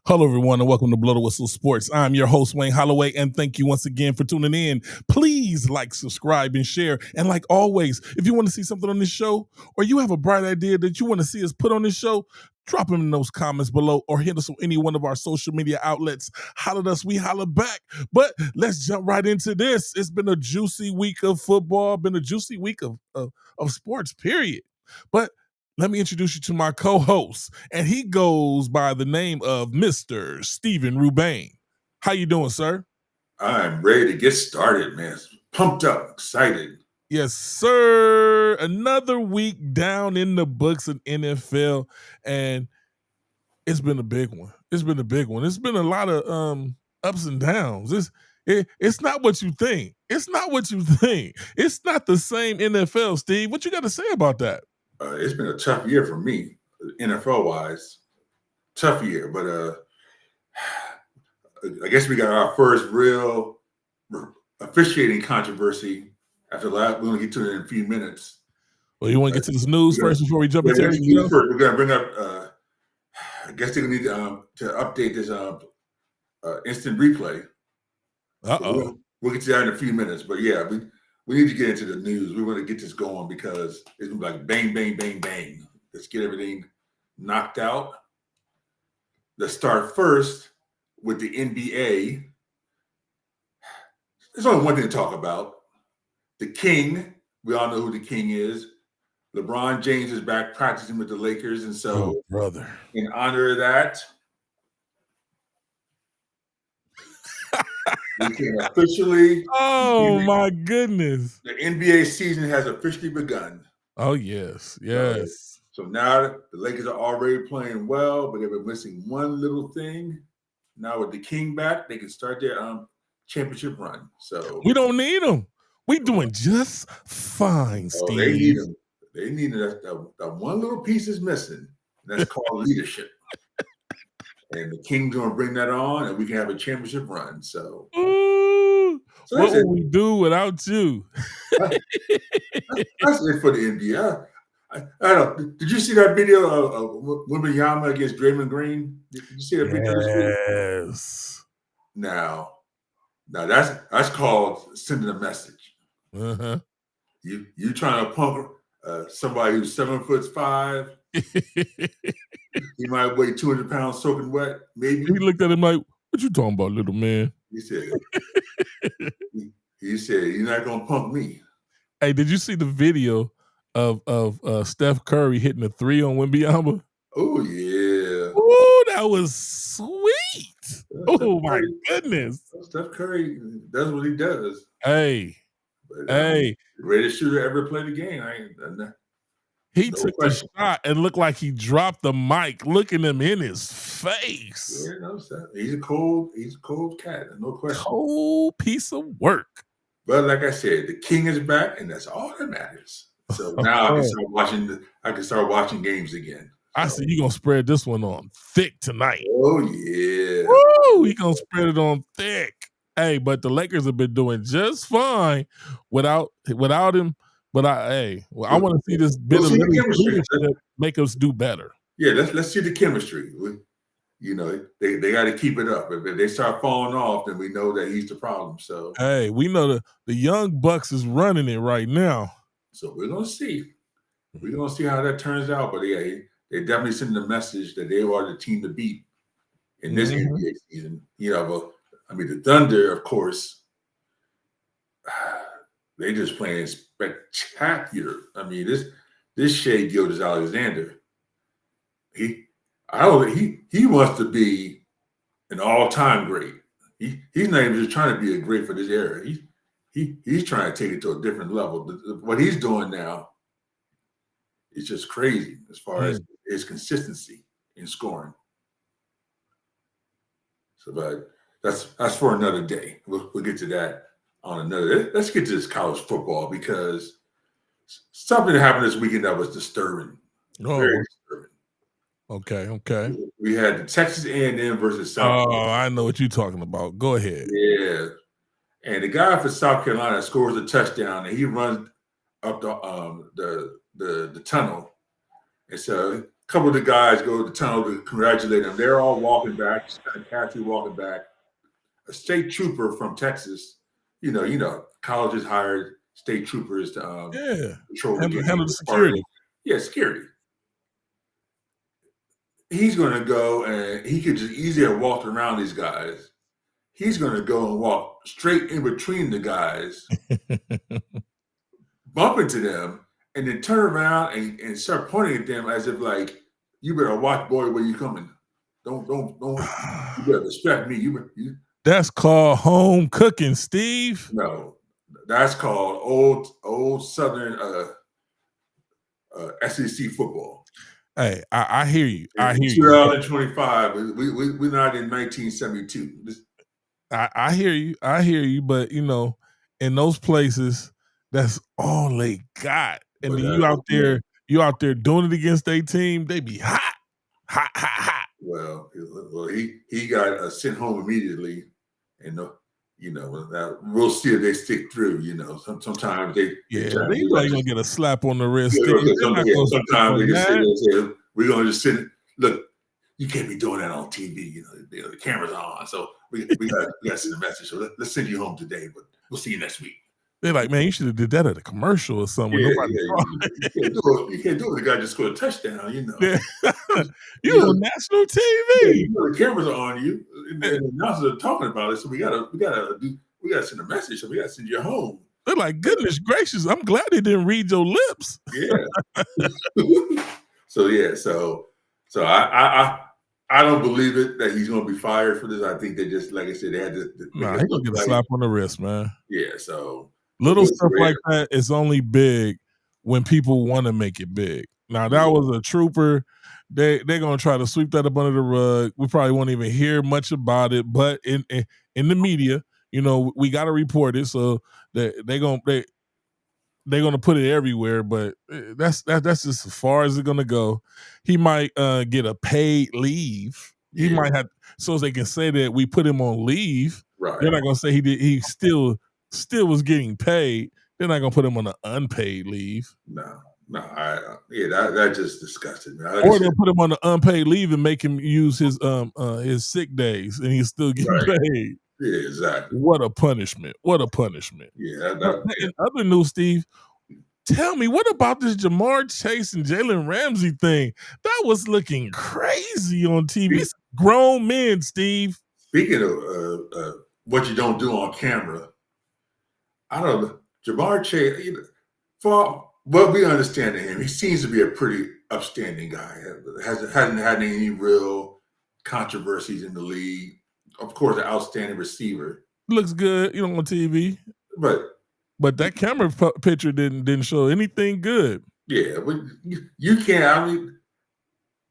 Hello, everyone, and welcome to Blow the Whistle Sports. I'm your host, Wayne Holloway, and thank you once again for tuning in. Please like, subscribe, and share. And like always, if you want to see something on this show, or you have a bright idea that you want to see us put on this show, drop them in those comments below, or hit us on any one of our social media outlets. Holler at us, we holler back. But let's jump right into this. It's been a juicy week of football, been a juicy week of sports, period. But let me introduce you to my co-host, and he goes by the name of Mr. Stephen Rubain. How you doing, sir? I'm ready to get started, man. Pumped up, excited. Yes, sir. Another week down in the books of NFL, and it's been a big one. It's been a big one. It's been a lot of ups and downs. It's not what you think. It's not what you think. It's not the same NFL, Steve. What you got to say about that? It's been a tough year for me, NFL wise. Tough year, but I guess we got our first real officiating controversy after that. We're going to get to it in a few minutes. Well, you want to get to this news first before we jump into everything else? We're going to bring up, I guess they're going to need to update this instant replay. Uh-oh. We'll get to that in a few minutes. But yeah, we need to get into the news. We want to get this going because it's going to be like bang, bang, bang, bang. Let's get everything knocked out. Let's start first with the NBA. There's only one thing to talk about. The King. We all know who the King is. LeBron James is back practicing with the Lakers. And so, brother, in honor of that, we can officially. Oh, my goodness. The NBA season has officially begun. Oh, yes. Yes. So now the Lakers are already playing well, but they've been missing one little thing. Now with the King back, they can start their championship run. So we don't need them. We doing just fine, Steve. They need them. They need that one little piece is missing. That's called leadership. And the King's going to bring that on, and we can have a championship run. So, what will we do without you? That's it for the NBA. I don't know. Did you see that video of Wembanyama against Draymond Green? Did you see that video? Yes. Now that's called sending a message. Uh-huh. You trying to punk somebody who's 7'5". He might weigh 200 pounds soaking wet. Maybe he looked at him like, "What you talking about, little man?" He said, "You're not gonna punk me." Hey, did you see the video of Steph Curry hitting a 3 on Wembanyama? Oh yeah. Oh, that was sweet. Oh my goodness. Steph Curry does what he does. Hey. Hey. Greatest shooter ever played the game. He took the shot and looked like he dropped the mic, looking him in his face. Yeah, no, he's a cold cat, no question. Cold piece of work. But like I said, the King is back, and that's all that matters. So now I can start watching games again. I see you gonna spread this one on thick tonight. Oh yeah. Woo! He gonna spread it on thick. Hey, but the Lakers have been doing just fine without him. But I want to see this bit of leadership make us do better. Yeah, let's see the chemistry. They got to keep it up. If they start falling off, then we know that he's the problem. So hey, we know the young Bucks is running it right now. So we're gonna see. We're gonna see how that turns out. But yeah, they definitely send the message that they are the team to beat in this NBA season. The Thunder, of course. They just playing spectacular. I mean, this Shai Gilgeous-Alexander, he wants to be an all-time great. He's not even just trying to be a great for this era. He's trying to take it to a different level. What he's doing now is just crazy as far as his consistency in scoring. So, but that's for another day. We'll get to that on another. Let's get to this college football because something happened this weekend that was disturbing. Very disturbing. Okay. We had the Texas A&M versus South Carolina. I know what you're talking about. Go ahead. Yeah. And the guy for South Carolina scores a touchdown, and he runs up the tunnel. And so couple of the guys go to the tunnel to congratulate him. They're all walking back, kind of casually walking back. A state trooper from Texas, colleges hired state troopers to Yeah, patrol the handle game. the security. Yeah, security. He's going to go and he could just easily have walked around these guys. He's going to go and walk straight in between the guys, bump into them, and then turn around and start pointing at them as if like, you better watch, boy, where you coming. Don't. You better respect me. That's called home cooking, Steve. No, that's called old Southern SEC football. Hey, I hear you. I hear you. 2025. We're not in 1972. I hear you. I hear you. But in those places, that's all they got. And then you out there doing it against their team. They be hot. Well, he got sent home immediately, and we'll see if they stick through. Sometimes they gonna get a slap on the wrist. Sometimes they just sit there and say, "We're gonna just sit. Look, you can't be doing that on TV. The camera's on, so we got to send a message. So let's send you home today, but we'll see you next week." They're like, man, you should have did that at a commercial or something. You can't do it. The guy just scored a touchdown. Yeah. You on national TV. The cameras are on you, and the announcers are talking about it. So we gotta send a message. So we gotta send you home. They're like, goodness gracious! I'm glad they didn't read your lips. Yeah. So I don't believe it that he's going to be fired for this. I think they just, like I said, they had to. Nah, he's gonna get a slap on the wrist, man. Yeah. So little stuff like that is only big when people want to make it big. Now that was a trooper. They're gonna try to sweep that up under the rug. We probably won't even hear much about it, but in the media, we got to report it. So they're gonna put it everywhere. But that's just as far as it's gonna go. He might get a paid leave. He might have, so they can say that we put him on leave. Right. They're not gonna say he did. He still was getting paid. They're not gonna put him on an unpaid leave. No, that just disgusted me. Or they'll put him on an unpaid leave and make him use his sick days, and he's still getting paid. Yeah, exactly. What a punishment! What a punishment! Yeah. In other news, Steve, tell me, what about this Jamar Chase and Jalen Ramsey thing? That was looking crazy on TV. It's grown men, Steve. Speaking of what you don't do on camera, I don't know. Jamar Chase, for what we understand of him, he seems to be a pretty upstanding guy. Hasn't had any real controversies in the league. Of course, an outstanding receiver. Looks good, on TV. But that camera picture didn't show anything good. Yeah, but you can't. I mean,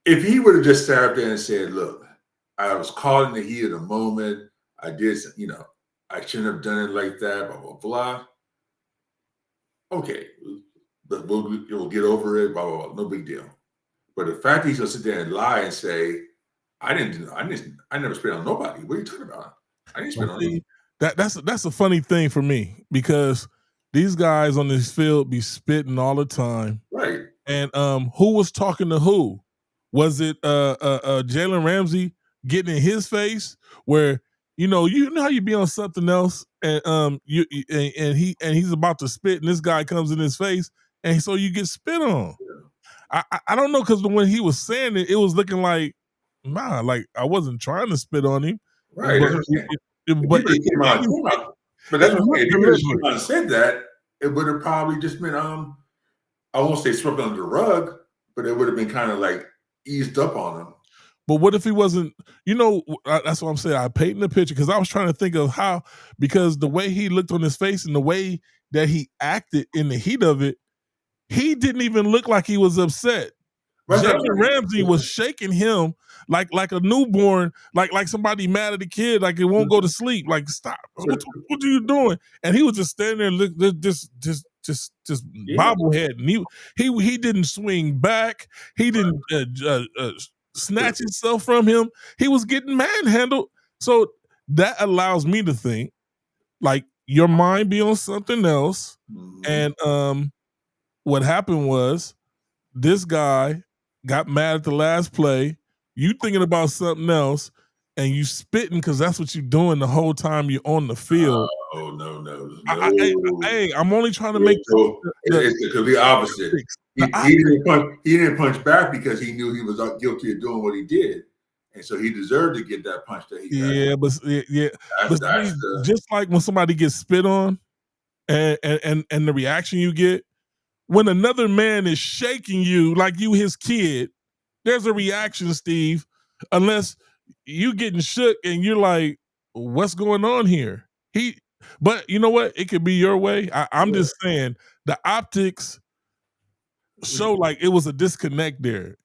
if he would have just sat there and said, "Look, I was caught in the heat of the moment. I did, I shouldn't have done it like that." Blah blah blah. Okay, but we'll get over it. Blah blah blah. No big deal. But the fact that he's gonna sit there and lie and say, I never spit on nobody. What are you talking about? I didn't spit on you. That's a funny thing for me, because these guys on this field be spitting all the time. Right. And who was talking to who? Was it Jalen Ramsey getting in his face where you know how you be on something else and he's about to spit and this guy comes in his face and so you get spit on. Yeah. I don't know, because when he was saying it was looking like, nah, like I wasn't trying to spit on him. Right. But that's what I'm saying. If he would have said that, it would have probably just been I won't say swept under the rug, but it would have been kind of like eased up on him. But what if he wasn't? That's what I'm saying. I painted the picture because I was trying to think of how, because the way he looked on his face and the way that he acted in the heat of it, he didn't even look like he was upset. Jalen Ramsey was shaking him like a newborn, like somebody mad at the kid, like it won't go to sleep. Like, stop! What are you doing? And he was just standing there, just bobblehead. And he didn't swing back. He didn't snatch himself from him. He was getting manhandled. So that allows me to think, like, your mind be on something else. And what happened was, this guy got mad at the last play. You thinking about something else, and you spitting because that's what you're doing the whole time you're on the field. Oh, no, no, no. Hey, I'm only trying to Yeah, make so the it could be opposite. optics. He, The he optics. didn't punch. He didn't punch back because he knew he was guilty of doing what he did, and so he deserved to get that punch that he got. Yeah, but yeah, but That's see, the just like when somebody gets spit on, and the reaction you get when another man is shaking you like you his kid, there's a reaction, Steve. Unless you getting shook and you're like, "What's going on here?" But you know what? It could be your way. I'm yeah. just saying the optics show like it was a disconnect there.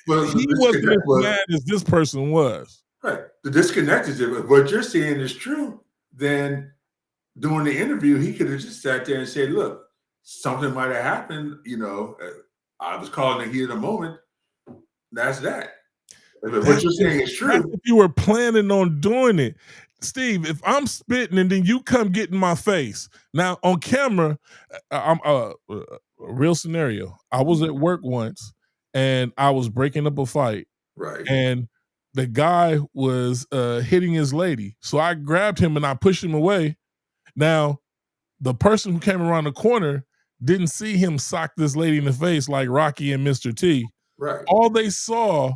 Well, He the wasn't disconnect as was mad as this person was. right. The disconnect is if what you're saying is true. Then during the interview, he could have just sat there and said, "Look, something might have happened. I was calling the heat of the moment. That's that." If what That's you're if, saying is that's true, if you were planning on doing it. Steve, if I'm spitting and then you come get in my face. Now on camera, I'm a real scenario. I was at work once and I was breaking up a fight right, and the guy was hitting his lady. So I grabbed him and I pushed him away. Now, the person who came around the corner didn't see him sock this lady in the face like Rocky and Mr. T. right. All they saw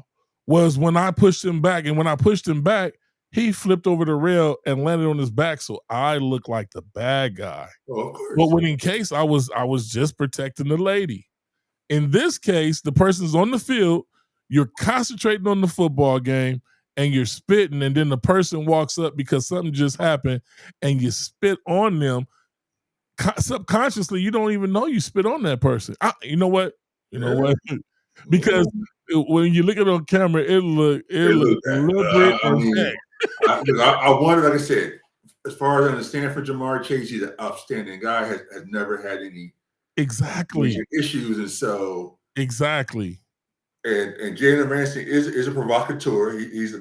was when I pushed him back, and when I pushed him back, he flipped over the rail and landed on his back. So I looked like the bad guy. Well, of But course. when in case I was just protecting the lady. In this case, the person's on the field, you're concentrating on the football game, and you're spitting, and then the person walks up because something just happened, and you spit on them. Subconsciously, you don't even know you spit on that person. You know what? You know Yeah. what? Because when you look at it on camera, it It look looked at. deliberate I as heck. mean, I wonder, like I said, as far as I understand for Jamar Chase, he's an upstanding guy, has never had any Exactly. major issues. And so, Exactly. and Jalen Ramsey is a provocateur. He's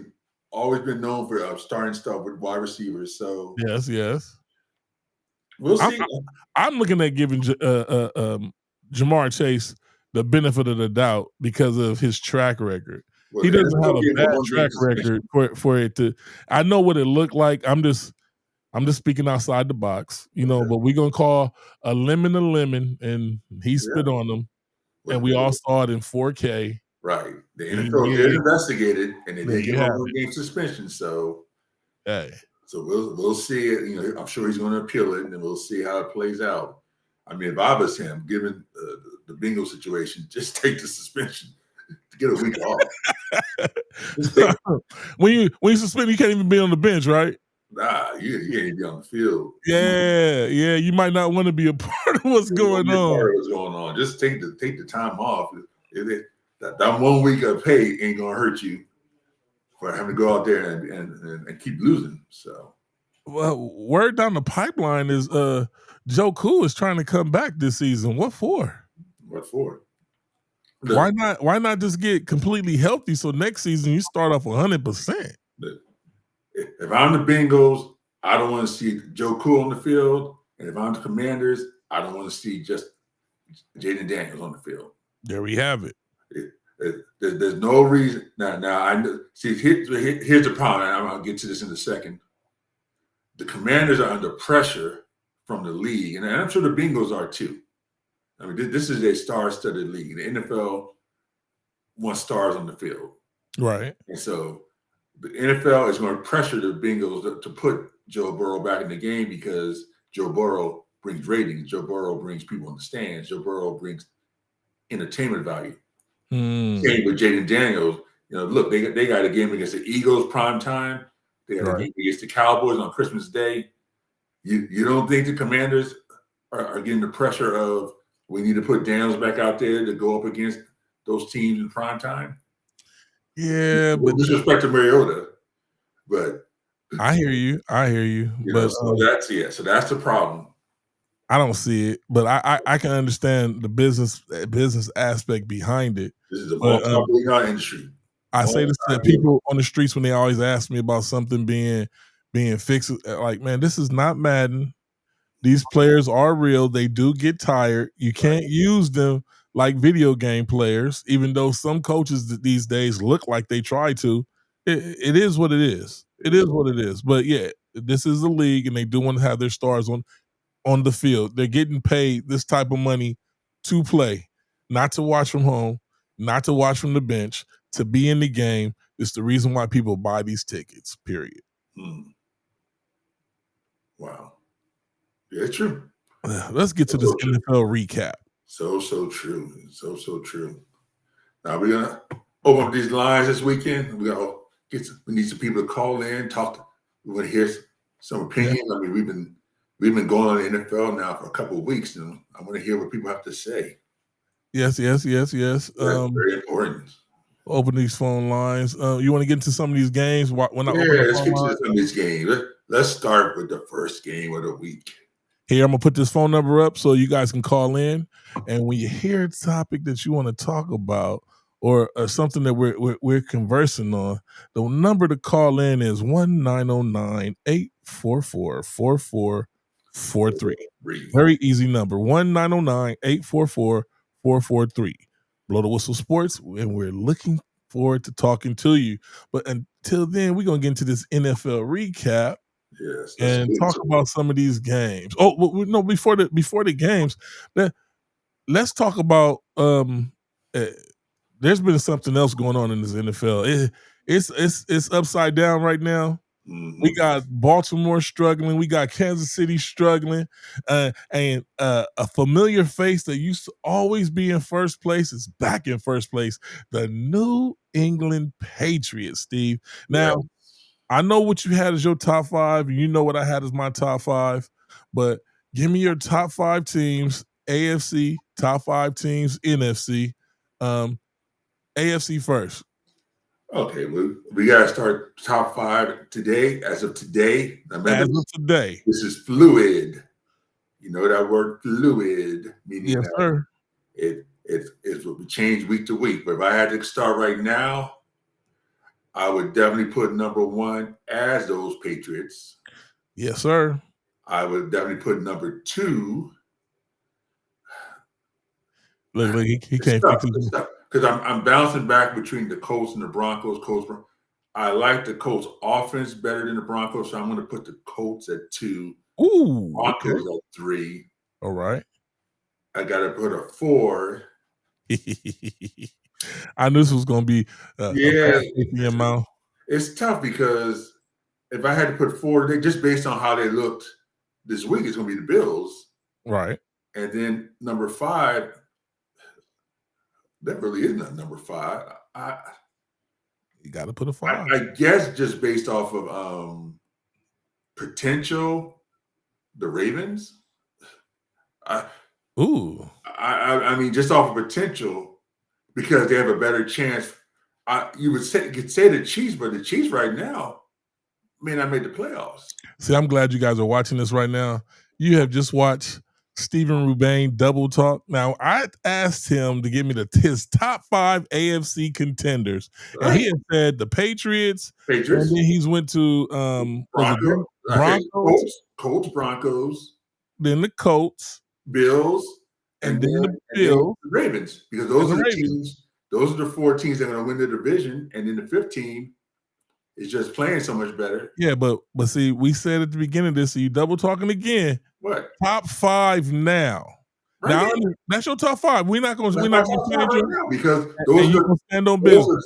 always been known for starting stuff with wide receivers. So Yes, yes. we'll I'm see. I'm looking at giving Jamar Chase the benefit of the doubt because of his track record. Well, He the doesn't have NFL a gave him a bad 1 game track record suspension. for it to. I know what it looked like. I'm just speaking outside the box, Okay. but we're gonna call a lemon, and he Yeah. spit on them, and Well, we all saw it in 4K. right. The NFL did Yeah, investigate it, and they there did give you him a have 1 game suspension. So it. Hey, we'll see it. I'm sure he's going to appeal it, and then we'll see how it plays out. I mean, if I was him, given the bingo situation, just take the suspension to get a week off. Just take, when you suspend, you can't even be on the bench, right? you can't even be on the field. Yeah. You might not want to be a part of what's You want going to be a on. part of what's going on. Just take the time off. That 1 week of pay ain't going to hurt you for having to go out there and keep losing. So. Well, word down the pipeline is Joe Cool is trying to come back this season. What for? What for? Why not just get completely healthy so next season you start off 100%? If I'm the Bengals, I don't want to see Joe Cool on the field. And if I'm the Commanders, I don't want to see just Jaden Daniels on the field. There we have it. There's no reason. Now I know. See, here's the problem. And I'm going to get to this in a second. The Commanders are under pressure from the league, and I'm sure the Bengals are too. I mean, this is a star-studded league. The NFL wants stars on the field. Right. And so the NFL is going to pressure the Bengals to put Joe Burrow back in the game because Joe Burrow brings ratings. Joe Burrow brings people in the stands. Joe Burrow brings entertainment value. Same with Jaden Daniels. Look, they got a game against the Eagles prime time. They got a game against the Cowboys on Christmas Day. You don't think the Commanders are getting the pressure of we need to put Daniels back out there to go up against those teams in prime time? Yeah, No but disrespect to Mariota, but I hear you. But so that's the problem. I don't see it. But I can understand the business aspect behind it. This is a But multi-billion-dollar industry. I say this to people on the streets when they always ask me about something being fixed. Like, man, this is not Madden. These players are real. They do get tired. You can't use them like video game players, even though some coaches these days look like they try to. It is what it is. It is what it is. But yeah, this is a league, and they do want to have their stars on the field. They're getting paid this type of money to play, not to watch from home, not to watch from the bench, to be in the game. It's the reason why people buy these tickets, period. Wow. Yeah, it's true. Let's get to this NFL recap. So true. So true. Now we're gonna open up these lines this weekend. We need some people to call in, talk. We want to hear some opinion. Yeah. I mean, we've been going on the NFL now for a couple of weeks, and I want to hear what people have to say. Yes. That's very important. Open these phone lines. You want to get into some of these games? Let's get to some of these games. Let's start with the first game of the week. Here, I'm going to put this phone number up so you guys can call in. And when you hear a topic that you want to talk about or something that we're conversing on, the number to call in is 1-909-844-4443. Very easy number, 1-909-844-4443. Blow the Whistle Sports, and we're looking forward to talking to you. But until then, we're going to get into this NFL recap. Yes, and talk about some of these games. Oh, well, no! Before the games, let's talk about. There's been something else going on in this NFL. It's upside down right now. Mm-hmm. We got Baltimore struggling. We got Kansas City struggling, and a familiar face that used to always be in first place is back in first place. The New England Patriots, Steve. Now. Yeah. I know what you had as your top five, and you know what I had as my top five, but give me your top five teams, AFC, top five teams, NFC. AFC first. Okay, we got to start top five today. As of today, this is fluid. You know that word fluid, meaning yes, sir. It will change week to week. But if I had to start right now, I would definitely put number one as those Patriots. Yes, sir. I would definitely put number two. Look, he can't fix it. Because I'm bouncing back between the Colts and the Broncos. I like the Colts offense better than the Broncos, so I'm going to put the Colts at 2. Ooh, Broncos at 3. All right. I got to put a 4. I knew this was going to be a bad taste in your mouth. It's tough because if I had to put 4, just based on how they looked this week, it's going to be the Bills. Right. And then number 5, that really is not number 5. You got to put a 5. I guess just based off of potential, the Ravens. I mean, just off of potential, because they have a better chance. You could say the Chiefs, but the Chiefs right now may not make the playoffs. See, I'm glad you guys are watching this right now. You have just watched Stephen Rubain double talk. Now, I asked him to give me his top 5 AFC contenders, and he had said the Patriots. And then he's went to Broncos, Colts, Broncos, then the Colts, Bills, and then the Bills, the Ravens, because those are the teams. Those are the 4 teams that are going to win the division, and then the 5th team is just playing so much better. Yeah, but see, we said at the beginning of this, so you double talking again. What? Top 5 now. Right now, that's your top 5. We're not going to change right now because those are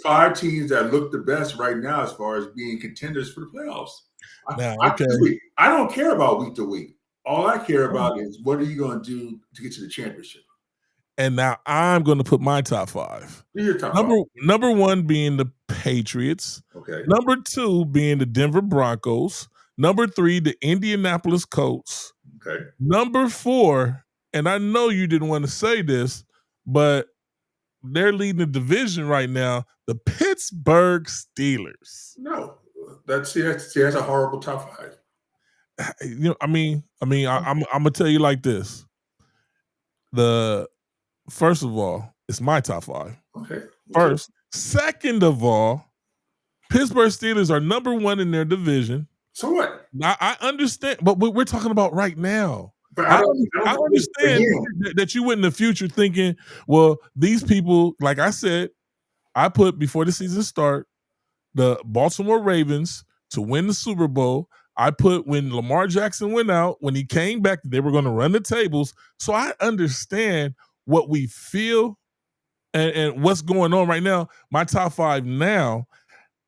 5 teams that look the best right now as far as being contenders for the playoffs. I don't care about week to week. All I care about is what are you going to do to get to the championship. And now I'm going to put my top 5. Your top number 1 being the Patriots. Okay. Number 2 being the Denver Broncos. Number 3, the Indianapolis Colts. Okay. Number 4, and I know you didn't want to say this, but they're leading the division right now, the Pittsburgh Steelers. No, that's a horrible top 5. You know, I'm gonna tell you like this. First of all, it's my top 5. Okay. First. Second of all, Pittsburgh Steelers are number 1 in their division. So what? Now, I understand, but we're talking about right now. But I I I don't understand again. that you went in the future thinking, well, these people, like I said, I put before the season start the Baltimore Ravens to win the Super Bowl. I put when Lamar Jackson went out, when he came back, they were going to run the tables. So I understand what we feel and what's going on right now. My top five now,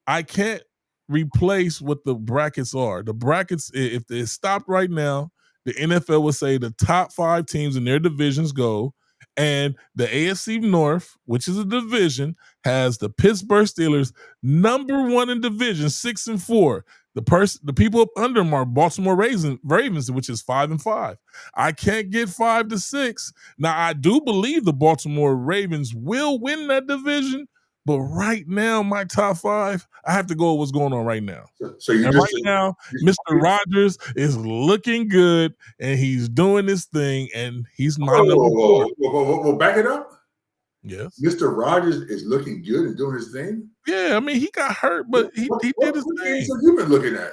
I can't replace what the brackets are. The brackets, if they stopped right now, the NFL would say the top five teams in their divisions go, and the AFC North, which is a division, has the Pittsburgh Steelers number one in division, 6-4. The people up under them are Baltimore Ravens, which is 5-5. I can't get 5-6. Now I do believe the Baltimore Ravens will win that division, but right now, my top five, I have to go with what's going on right now. So you And just right now, Mr. Rogers is looking good and he's doing his thing, and he's my number four. whoa, back it up. Yes. Mr. Rogers is looking good and doing his thing. Yeah, I mean, he got hurt, but he did his What games thing. have you been looking at?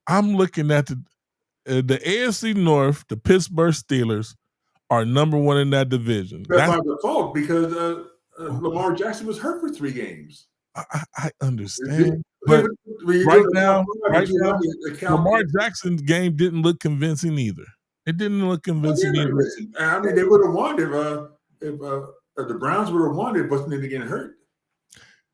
I'm looking at the AFC North, the Pittsburgh Steelers are number one in that division. That's by default because Lamar Jackson was hurt for 3 games. I understand, but When you're doing the top five, right you now, have to account. Lamar Jackson's game didn't look convincing either. It didn't look convincing either. Listen, I mean, they would have won if the Browns would have won if wasn't even getting hurt.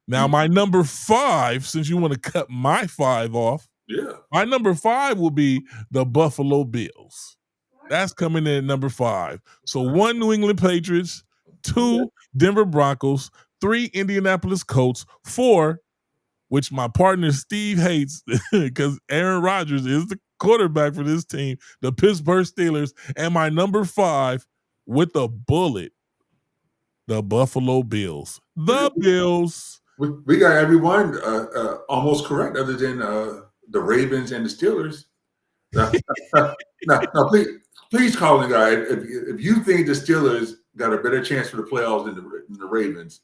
Now, my number five, since you want to cut my five off, Yeah, my number five will be the Buffalo Bills. That's coming in at number five. So 1, New England Patriots, 2, Denver Broncos, 3, Indianapolis Colts, 4, which my partner Steve hates because Aaron Rodgers is the quarterback for this team, the Pittsburgh Steelers, and my number 5 with a bullet, the Buffalo Bills. The Bills. we got everyone almost correct, other than the Ravens and the Steelers. Now, please call in, guy. If you think the Steelers got a better chance for the playoffs than the Ravens,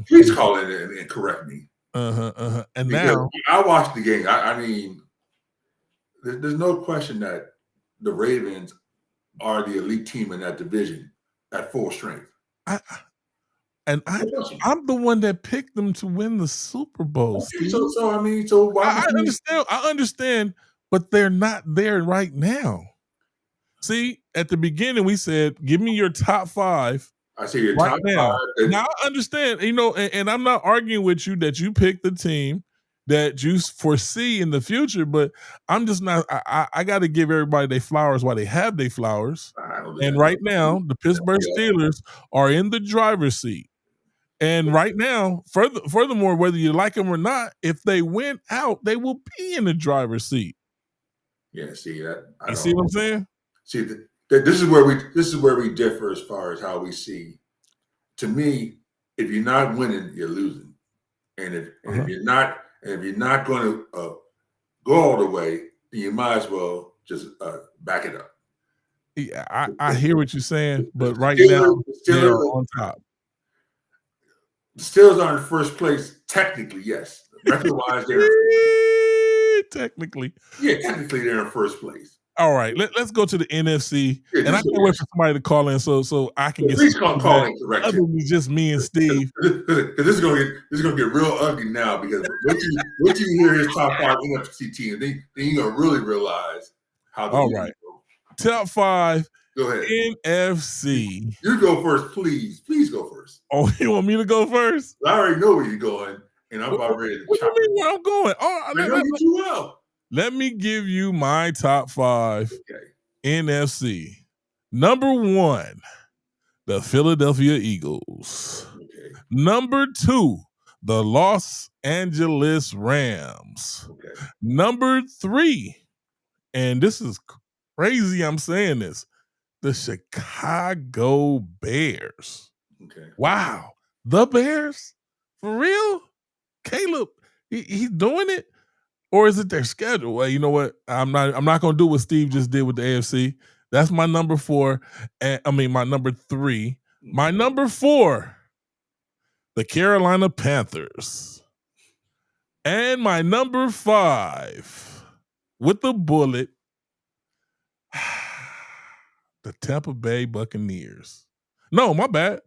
please call in and correct me. And because now I watched the game. I mean, there's no question that the Ravens are the elite team in that division at full strength. I'm the one that picked them to win the Super Bowl. Okay, so why? I understand, but they're not there right now. See, at the beginning we said, "Give me your top 5." I say your Right top now. 5. Now I understand, and I'm not arguing with you that you picked the team that you foresee in the future, but I'm just not. I got to give everybody their flowers while they have their flowers. And right now, the Pittsburgh Steelers are in the driver's seat. And right now, furthermore, whether you like them or not, if they win out, they will be in the driver's seat. Yeah, see that. You see what I'm saying? See, this is where we differ as far as how we see. To me, if you're not winning, you're losing, and if you're not going to go all the way, then you might as well just back it up. Yeah, I hear what you're saying, but right now they're on top. The Steelers are in first place, technically, yes. Record-wise, they're technically they're in first place. All right, let's go to the NFC, and I can't wait for somebody to call in so I can get. Please call in correction. Other than just me and Steve, because this is gonna get real ugly now. Because once you hear his top 5 NFC teams, then you're gonna really realize how. All right, top 5. Go ahead. NFC. You go first, please. Please go first. Oh, you want me to go first? I already know where you're going, and I'm about ready to. What do you mean where I'm going? Oh, I know you too well. Let me give you my top 5 NFC. Number 1, the Philadelphia Eagles. Okay. Number 2, the Los Angeles Rams. Okay. Number 3, and this is crazy I'm saying this, the Chicago Bears. Okay. Wow. The Bears? For real? Caleb, he's doing it? Or is it their schedule? Well, you know what? I'm not going to do what Steve just did with the AFC. That's my number 4. And my number 3. My number 4, the Carolina Panthers. And my number 5, with the bullet, The Tampa Bay Buccaneers. No, my bad.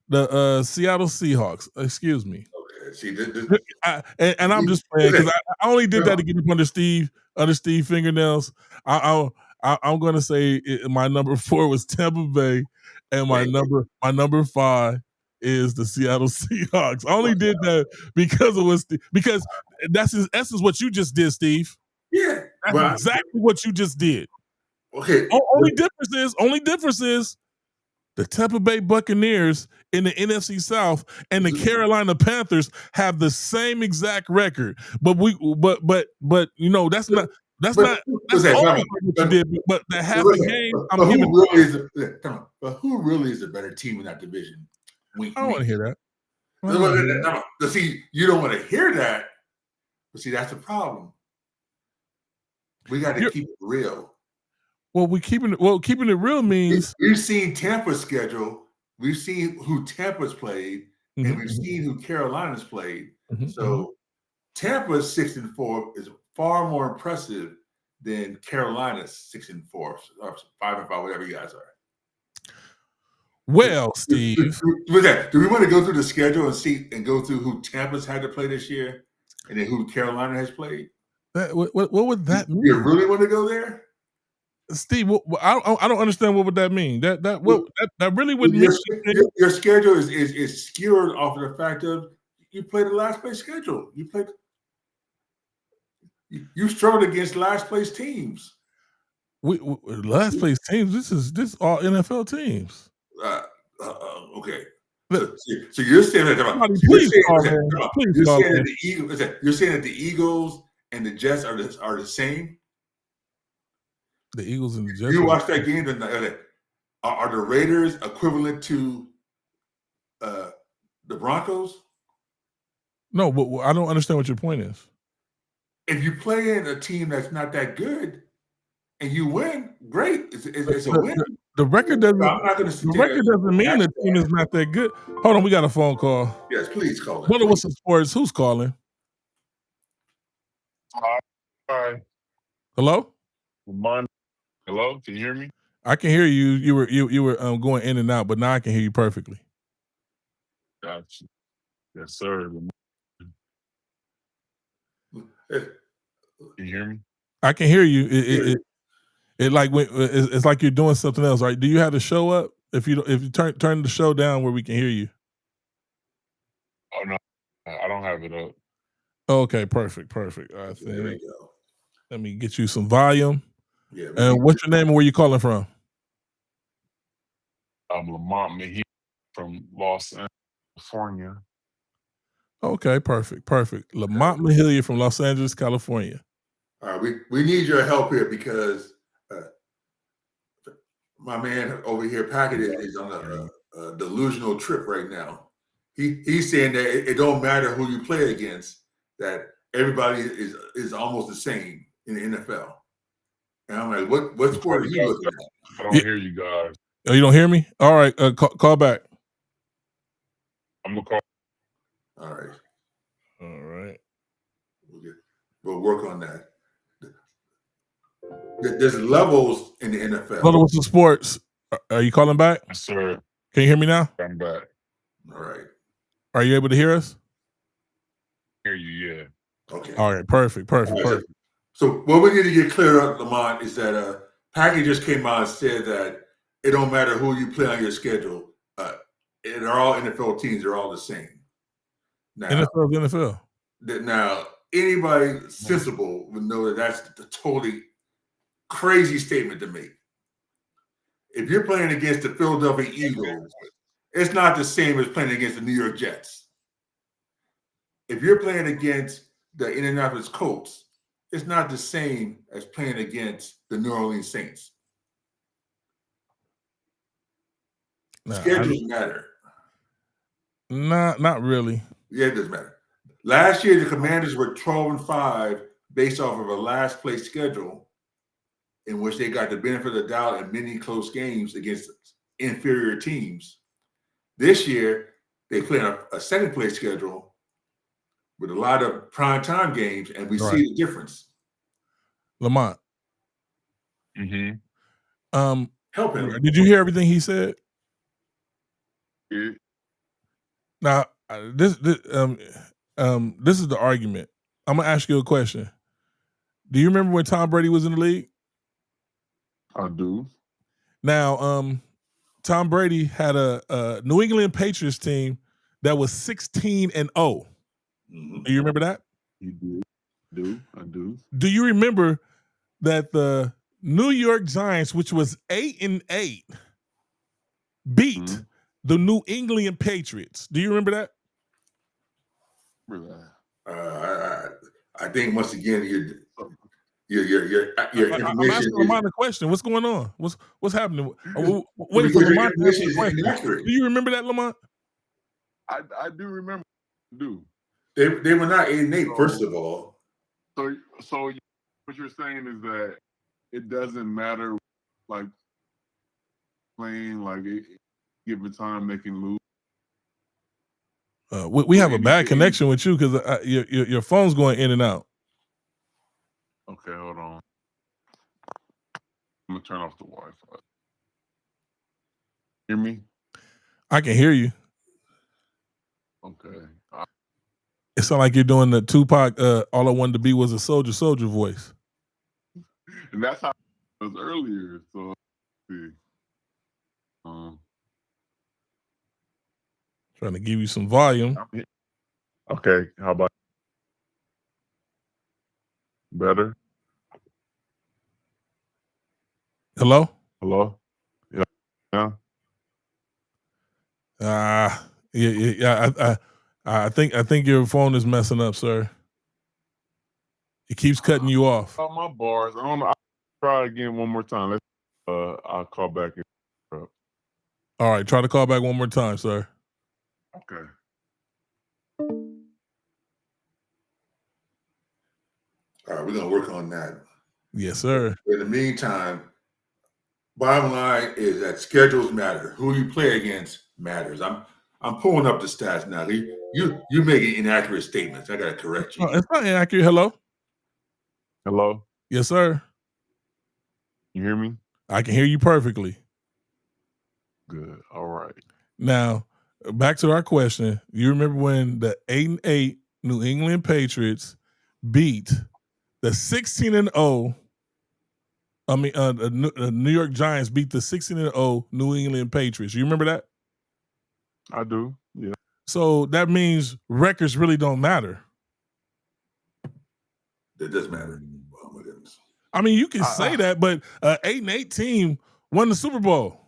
The Seattle Seahawks. Excuse me. Okay, see, this, And I'm just playing because I only did that to get up under Steve fingernails. I'm going to say my number 4 was Tampa Bay, and my number 5 is the Seattle Seahawks. I only did that because it was because that's in essence what you just did, Steve. yeah, That's exactly what you just did. Okay. Only difference is the Tampa Bay Buccaneers in the NFC South and the Carolina Panthers have the same exact record. But you know that's all what you did. But the half a game I'm giving. But who really is a better team in that division? I don't want to hear that. See, you don't want to hear that. But see, that's the problem. We got to keep it real. Well, keeping it real means we've seen Tampa's schedule. We've seen who Tampa's played, and we've seen who Carolina's played. So Tampa's 6-4 is far more impressive than Carolina's 6-4 or 5-5, whatever you guys are. Well, Steve, do we want to go through the schedule and go through who Tampa's had to play this year, and then who Carolina has played? What would that mean? You really want to go there? Steve, I don't understand what would that mean. That really would mean your schedule is skewed off of the fact of you played the last place schedule. You struggled against last place teams. Last place teams. This all NFL teams. Okay. So you're saying that you're saying that the Eagles and the Jets are the same. The Eagles and the Jets. You watch that game, are the Raiders equivalent to the Broncos? No, but I don't understand what your point is. If you play in a team that's not that good and you win, great. It's a win. The record doesn't. I'm not going to. The record doesn't mean the team is not that good. Hold on, we got a phone call. Yes, please call it. What's the sports? Who's calling? Hi. Hello. Hello, can you hear me? I can hear you. You were going in and out, but now I can hear you perfectly. Gotcha. Yes, sir. Can you hear me? I can hear you. It's like you're doing something else, right? Do you have the show up? If you turn the show down where we can hear you. Oh no, I don't have it up. Okay, perfect. I think. There we go. Let me get you some volume. Yeah. And what's your name and where you calling from? I'm Lamont Mejia from Los Angeles, California. Okay, perfect. Lamont Mejia from Los Angeles, California. All right, we need your help here because my man over here, Packard, is on a delusional trip right now. He's saying that it don't matter who you play against, that everybody is almost the same in the NFL. And I'm like, what sport are you looking at? I don't hear you guys. Oh, you don't hear me? All right, call back. I'm gonna call. All right. We'll work on that. There's levels in the NFL. Levels of sports. Are you calling back? Yes, sir. Can you hear me now? I'm back. All right. Are you able to hear us? I hear you, yeah. Okay. All right, perfect. So what we need to get clear up, Lamont, is that Packard just came out and said that it don't matter who you play on your schedule. They're all NFL teams. They're all the same. Now, NFL. Now, anybody sensible would know that that's a totally crazy statement to make. If you're playing against the Philadelphia Eagles, it's not the same as playing against the New York Jets. If you're playing against the Indianapolis Colts, it's not the same as playing against the New Orleans Saints. Schedules matter. Not really. Yeah, it does matter. Last year, the Commanders were 12-5 based off of a last place schedule in which they got the benefit of the doubt in many close games against inferior teams. This year, they play a second place schedule with a lot of primetime games, and we see the difference. Lamont. Mm-hmm. help him. Did you hear everything he said? Yeah. Now, this is the argument. I'm gonna ask you a question. Do you remember when Tom Brady was in the league? I do. Now, Tom Brady had a New England Patriots team that was 16-0. Mm-hmm. Do you remember that? You do. I do. Do you remember that the New York Giants, which was 8-8, beat the New England Patriots? Do you remember that? I think once again your I'm information asking Lamont a question. What's going on? What's happening? Waiting for your Lamont to answer information the is question. inaccurate. Do you remember that, Lamont? I do remember. I do. They were not 8-8, first of all. So what you're saying is that it doesn't matter, like playing like given time they can lose. We have a bad connection with you because your phone's going in and out. Okay, hold on. I'm gonna turn off the Wi-Fi. Hear me? I can hear you. Okay. It sounds like you're doing the Tupac. All I wanted to be was a soldier voice. And that's how it was earlier. So let's see. Trying to give you some volume. Okay, how about better? Hello? Yeah. Yeah. I think your phone is messing up, sir. It keeps cutting you off. Oh, my bars. I don't know. I'll try again one more time. Let's. I'll call back. All right, try to call back one more time, sir. Okay. All right, we're gonna work on that. Yes, sir. In the meantime, bottom line is that schedules matter. Who you play against matters. I'm pulling up the stats now. You're making inaccurate statements. I gotta correct you. Oh, it's not inaccurate. Hello? Yes, sir. You hear me? I can hear you perfectly. Good. All right. Now, back to our question. You remember when the 8-8 New England Patriots beat the 16-0? I mean, the New York Giants beat the 16-0 New England Patriots. You remember that? I do. Yeah. So that means records really don't matter. That does matter. Oh my goodness. I mean, you can say that, but 8-8 team won the Super Bowl.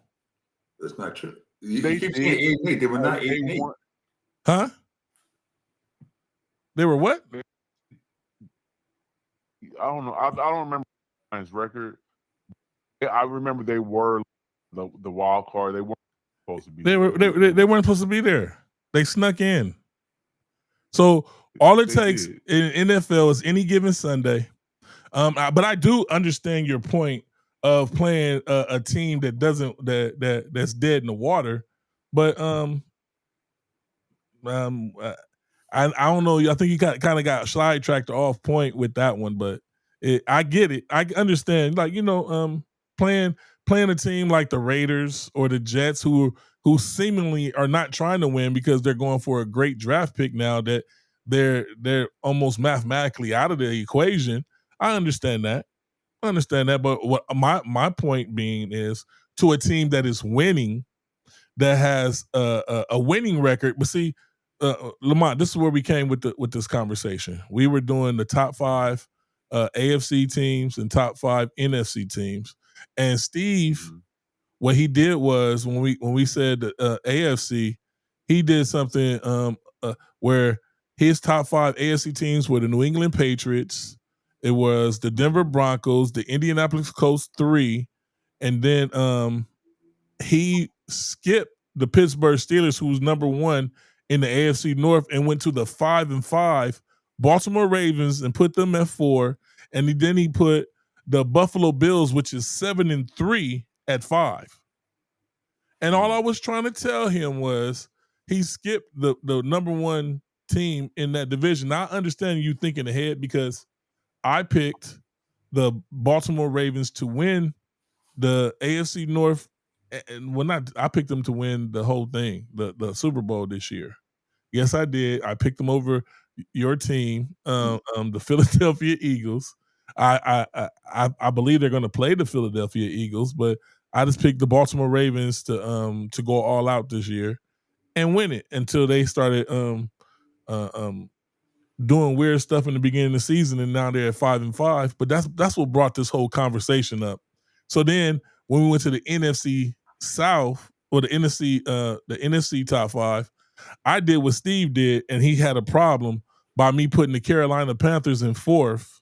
That's not true. You keep saying 8-8. They were not 8-8. Huh? They were what? I don't know. I don't remember Giants' record. I remember they were the wild card. They weren't supposed to be. They weren't supposed to be there. They snuck in. So all it takes in NFL is any given Sunday. But I do understand your point of playing a team that doesn't that's dead in the water. But I don't know. I think you kind of got sidetracked off point with that one, but I get it. I understand. Like playing a team like the Raiders or the Jets, who seemingly are not trying to win because they're going for a great draft pick now that they're almost mathematically out of the equation. I understand that. But what my point being is to a team that is winning, that has a winning record. But see, Lamont, this is where we came with this conversation. We were doing the top 5 AFC teams and top 5 NFC teams, and Steve, what he did was when we said AFC, he did something where his top 5 AFC teams were the New England Patriots, it was the Denver Broncos, the Indianapolis Colts 3, and then he skipped the Pittsburgh Steelers, who was number 1 in the AFC North, and went to the 5-5 Baltimore Ravens and put them at 4. And then he put the Buffalo Bills, which is 7-3, at 5. And all I was trying to tell him was he skipped the number 1 team in that division. Now, I understand you thinking ahead because I picked the Baltimore Ravens to win the AFC North, and when I picked them to win the whole thing, the Super Bowl this year. Yes, I did. I picked them over your team, the Philadelphia Eagles. I believe they're going to play the Philadelphia Eagles, but I just picked the Baltimore Ravens to go all out this year and win it until they started uh, um, doing weird stuff in the beginning of the season, and now they're at 5-5. But that's what brought this whole conversation up. So then when we went to the NFC South or the NFC top five, I did what Steve did, and he had a problem by me putting the Carolina Panthers in fourth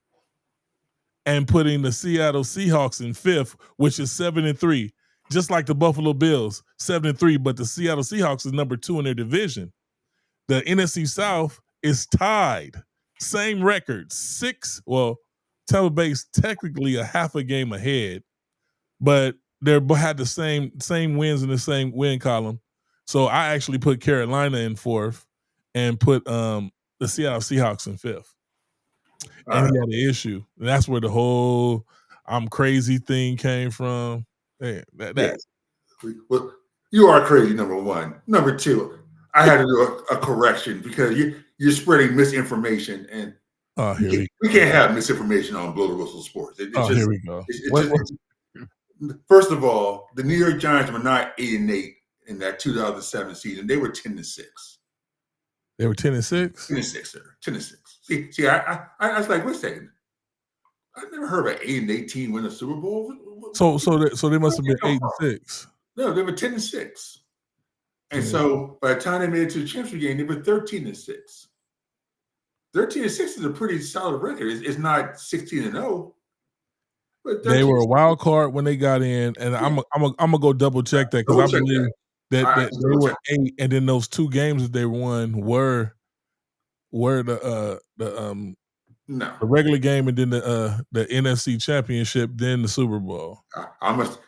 and putting the Seattle Seahawks in fifth, which is 7-3, just like the Buffalo Bills, 7-3. But the Seattle Seahawks is number 2 in their division. The NFC South is tied, same record, 6. Well, Tampa Bay's technically a half a game ahead, but they had the same wins in the same win column. So I actually put Carolina in fourth and put the Seattle Seahawks in fifth. And he had an issue. And that's where the whole I'm crazy thing came from. Man, Yes. Well, you are crazy, number one. Number two, I had to do a correction because you're spreading misinformation, and we can't have misinformation on Blow the Whistle Sports. Here we go. First of all, the New York Giants were not 8-8 in that 2007 season. They were 10-6. They were 10-6? 10-6, sir. 10-6. See, I was like, wait a second. I've never heard of an 8-8 team win a Super Bowl. So they must have been 8-6. No, they were 10-6. And so by the time they made it to the championship game, they were 13-6. 13-6 is a pretty solid record. It's not 16-0. But they were a wild card when they got in, and I'm gonna go double check that because I believe that they were 8, and then those 2 games that they won were the regular game and then the NFC Championship, then the Super Bowl. I must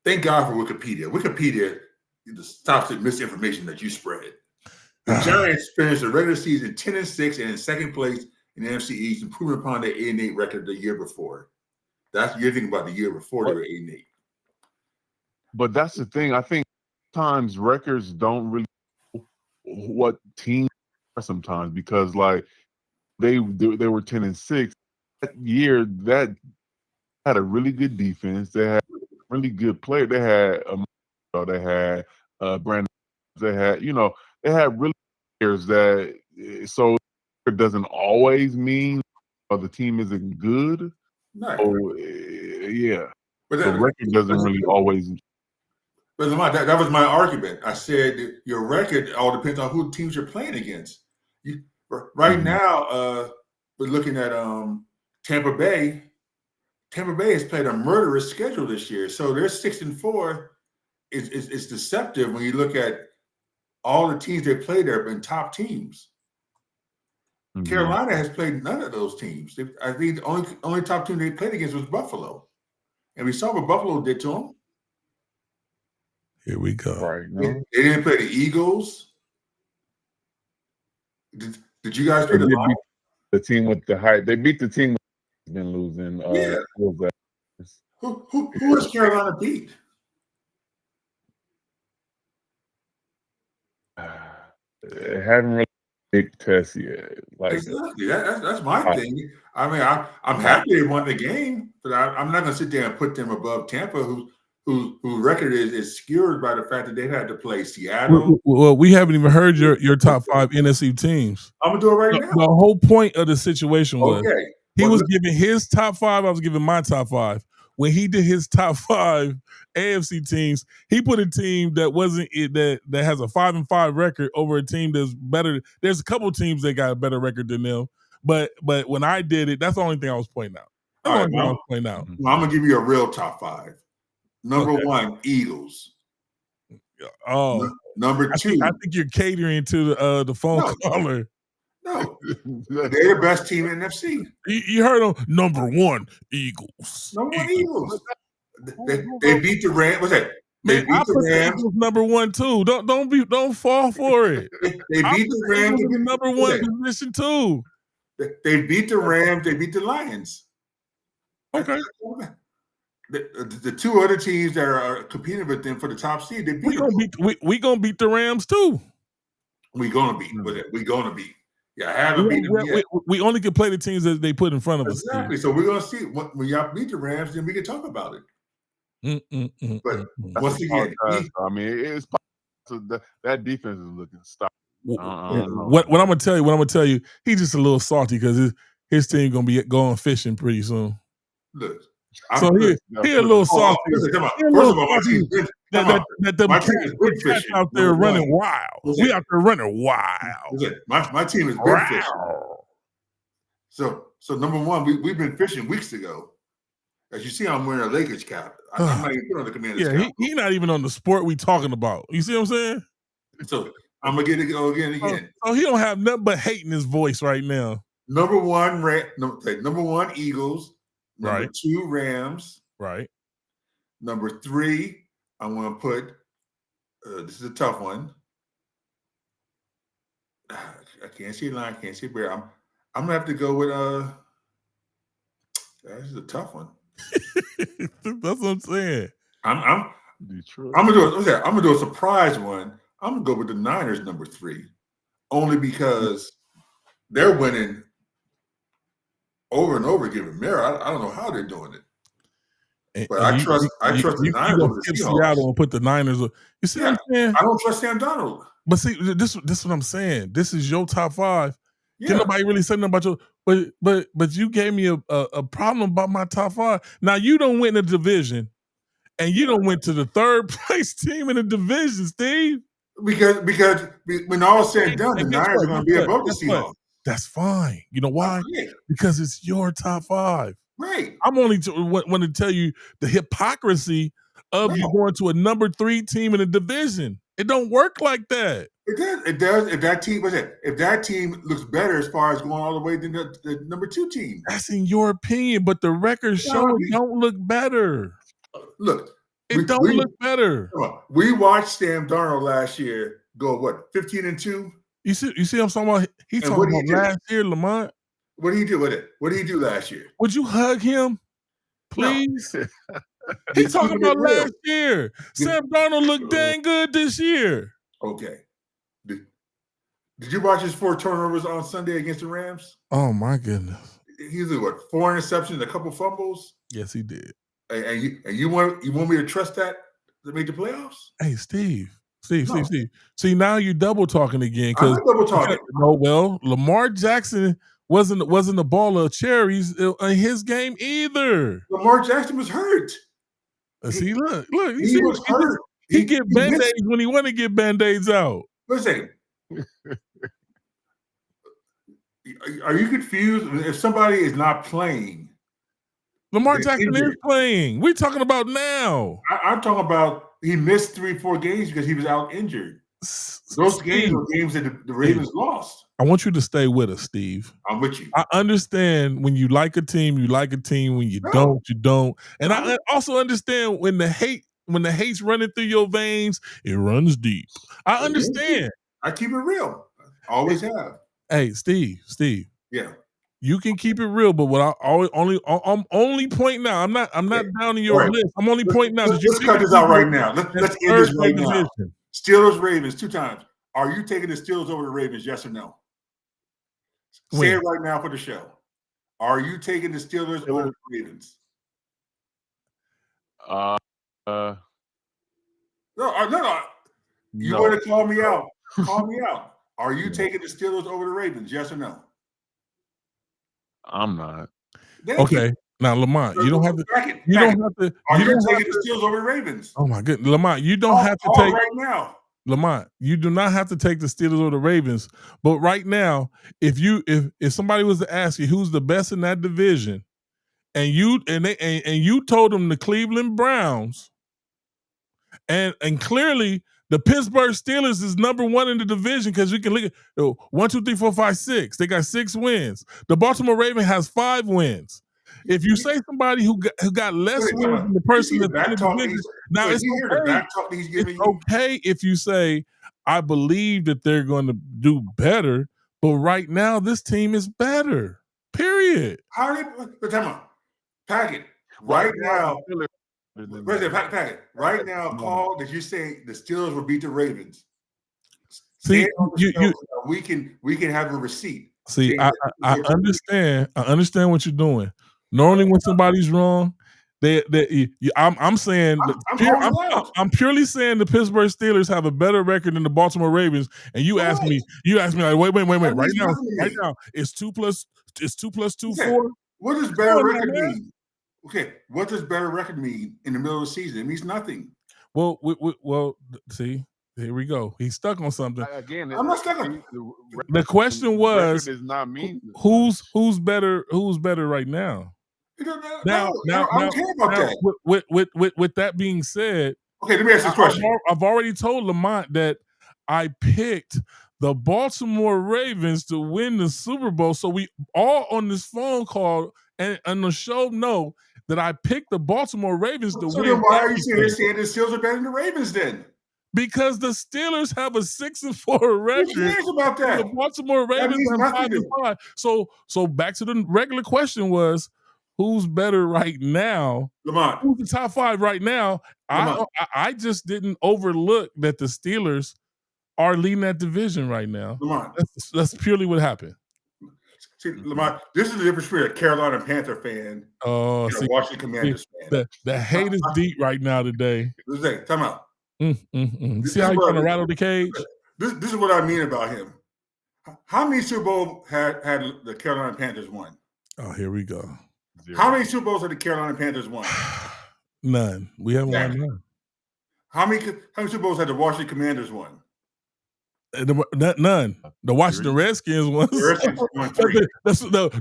thank God for Wikipedia. Wikipedia stops the misinformation that you spread. The Giants finished the regular season 10-6 and in second place in the NFC East, improving upon their 8-8 record the year before. You're thinking about the year before they were 8-8. But that's the thing. I think sometimes records don't really know what teams are sometimes, because like they were 10-6 that year. That had a really good defense. They had really good player. They had Brandon. They had they had really players that. So it doesn't always mean the team isn't good. No. So, yeah. But the record doesn't really always. But that was my argument. I said that your record all depends on who teams you're playing against. Right now, we're looking at Tampa Bay. Tampa Bay has played a murderous schedule this year, so their 6-4 is deceptive when you look at all the teams they played there, been top teams. Carolina has played none of those teams. I think the only top team they played against was Buffalo, and we saw what Buffalo did to them. Here we go. Right. No. They didn't play the Eagles. Did you guys play the team with the height? They beat the team that's been losing. Yeah. Who has Carolina beat? It hadn't really big test yet. Like exactly. That's my thing. I mean, I'm happy they won the game, but I'm not going to sit there and put them above Tampa, whose record is skewed by the fact that they've had to play Seattle. Well, we haven't even heard your top 5 NFC teams. I'm gonna do it right now. The whole point of the situation was he was giving his top 5. I was giving my top 5. When he did his top 5 AFC teams, he put a team that wasn't that has a 5-5 record over a team that's better. There's a couple teams that got a better record than them, but when I did it, that's the only thing I was pointing out. I'm gonna give you a real top 5. Number 1, Eagles. Oh, number 2. I think you're catering to the phone caller. No, they're the best team in NFC. You heard them. Number 1, Eagles. Number 1, Eagles. They beat the Rams. What's that? They beat the Rams. Number 1 too. Don't fall for it. They beat the Rams. The number 1 position too. They beat the Rams. They beat the Lions. Okay. the two other teams that are competing with them for the top seed, they beat them. We gonna beat the Rams too. We gonna beat. We gonna beat. Yeah, I haven't beat them yet. We only can play the teams that they put in front of us. Exactly. So we're gonna see when y'all beat the Rams, then we can talk about it. But once again, I mean, it's that defense is looking stopped. What I'm gonna tell you, he's just a little salty because his team gonna be going fishing pretty soon. Look, so he a little salty. First of all, my team's been my team is fishing out there running wild. We out there running wild. My team has been fishing. So number one, we've been fishing weeks ago. As you see, I'm wearing a Lakers cap. I'm not even put on the Commanders cap. He's not even on the sport we talking about. You see what I'm saying? So I'm gonna get it again. So he don't have nothing but hate in his voice right now. Number one Eagles. Number 2 Rams. Right. Number 3, I'm gonna put. This is a tough one. I can't see line. Can't see where. I'm gonna have to go with. This is a tough one. That's what I'm saying. I'm gonna do a surprise one. I'm gonna go with the Niners, number 3, only because they're winning over and over again with Mara. I don't know how they're doing it, but I trust the Niners over the Seahawks. Seattle and put the Niners. You see what I'm saying? I don't trust Sam Darnold. But see, this is what I'm saying. This is your top 5. Yeah. Can nobody really say nothing about your? But you gave me a problem about my top 5. Now you don't win the division, and you don't went to the 3rd place team in the division, Steve. Because when all is said and done, the Niners are going to be above the Seahawks. That's fine. You know why? Because it's your top 5. Right. I'm only want to tell you the hypocrisy of you going to a number 3 team in the division. It don't work like that. It does. If that team looks better as far as going all the way to the number 2 team. That's in your opinion, but the records show it don't look better. Look. It don't look better. We watched Sam Darnold last year go 15-2. You see what I'm talking about? He's talking about last year, Lamont. What did he do with it? What did he do last year? Would you hug him, please? No. He's talking about last year. Sam Darnold looked dang good this year. Okay. Did you watch his 4 turnovers on Sunday against the Rams? Oh my goodness. He did 4 interceptions, a couple fumbles? Yes, he did. And you want me to trust that to make the playoffs? Hey, Steve. See, now you're double talking again. I'm not double talking. Well, Lamar Jackson wasn't a ball of cherries in his game either. Lamar Jackson was hurt. See, look. He was hurt. He get Band-Aids when he want to get Band-Aids out. Wait a second. Are you confused? If somebody is not playing, Lamar Jackson is playing. We're talking about now. I'm talking about he missed 3-4 games because he was out injured. Those games were games that the Ravens lost. I want you to stay with us, Steve. I'm with you. I understand when you like a team, you like a team. When you don't, you don't. And I also understand when the hate's running through your veins, it runs deep. I understand. I keep it real. I always have. Hey, Steve. Yeah. You can keep it real, but what I'm only pointing out. I'm not down in your list. I'm only pointing out. Let's cut this out right now. Let's end this right now. Steelers, Ravens, 2 times. Are you taking the Steelers over the Ravens? Yes or no? Say it right now for the show. Are you taking the Steelers over the Ravens? No. You want to call me out? Call me out. Are you taking the Steelers over the Ravens? Yes or no? I'm not. Okay. Now, Lamont, you don't have to. Are you taking the Steelers over the Ravens? Oh my goodness, Lamont, you don't have to take right now. Lamont, you do not have to take the Steelers or the Ravens. But right now, if somebody was to ask you who's the best in that division, and you told them the Cleveland Browns, and clearly the Pittsburgh Steelers is number 1 in the division because you can look at 1, 2, 3, 4, 5, 6. They got 6 wins. The Baltimore Ravens has 5 wins. If you say somebody who got less wins than the person that's in the division, now it's okay if you say, I believe that they're going to do better, but right now this team is better. Period. But come on, Packett. Right now, the Steelers- President Pat, right now, call that you say the Steelers will beat the Ravens. See, Say it on the show so we can have a receipt. See, I understand. I understand what you're doing. Normally, when somebody's wrong, I'm saying I'm purely saying the Pittsburgh Steelers have a better record than the Baltimore Ravens. And you asked me like, wait. Right now, it's 2 plus 2 4. What does better record mean? Okay, what does better record mean in the middle of the season? It means nothing. Well, see, here we go. He's stuck on something. Again, I'm not stuck on. The question was, does not mean who's better right now? Now, I don't care about that. With that being said, okay, let me ask this question. I've already told Lamont that I picked the Baltimore Ravens to win the Super Bowl. So we all on this phone call and on the show know that I picked the Baltimore Ravens to win. So then why are you saying the Steelers are better than the Ravens then? Because the Steelers have a 6-4 record. Who cares about that? The Baltimore Ravens have 5-5. So back to the regular question was, who's better right now? Lamont. Who's the top 5 right now? I just didn't overlook that the Steelers are leading that division right now. Lamont. That's purely what happened. See, Lamont, this is the difference between a Carolina Panther fan and a Washington Commanders fan. The hate is deep right now today. Time out. See how he's trying to rattle the cage? This is what I mean about him. How many Super Bowls had the Carolina Panthers won? Oh, here we go. 0. How many Super Bowls have the Carolina Panthers won? None. We haven't won none. How many Super Bowls had the Washington Commanders won? None. The Washington Redskins won. The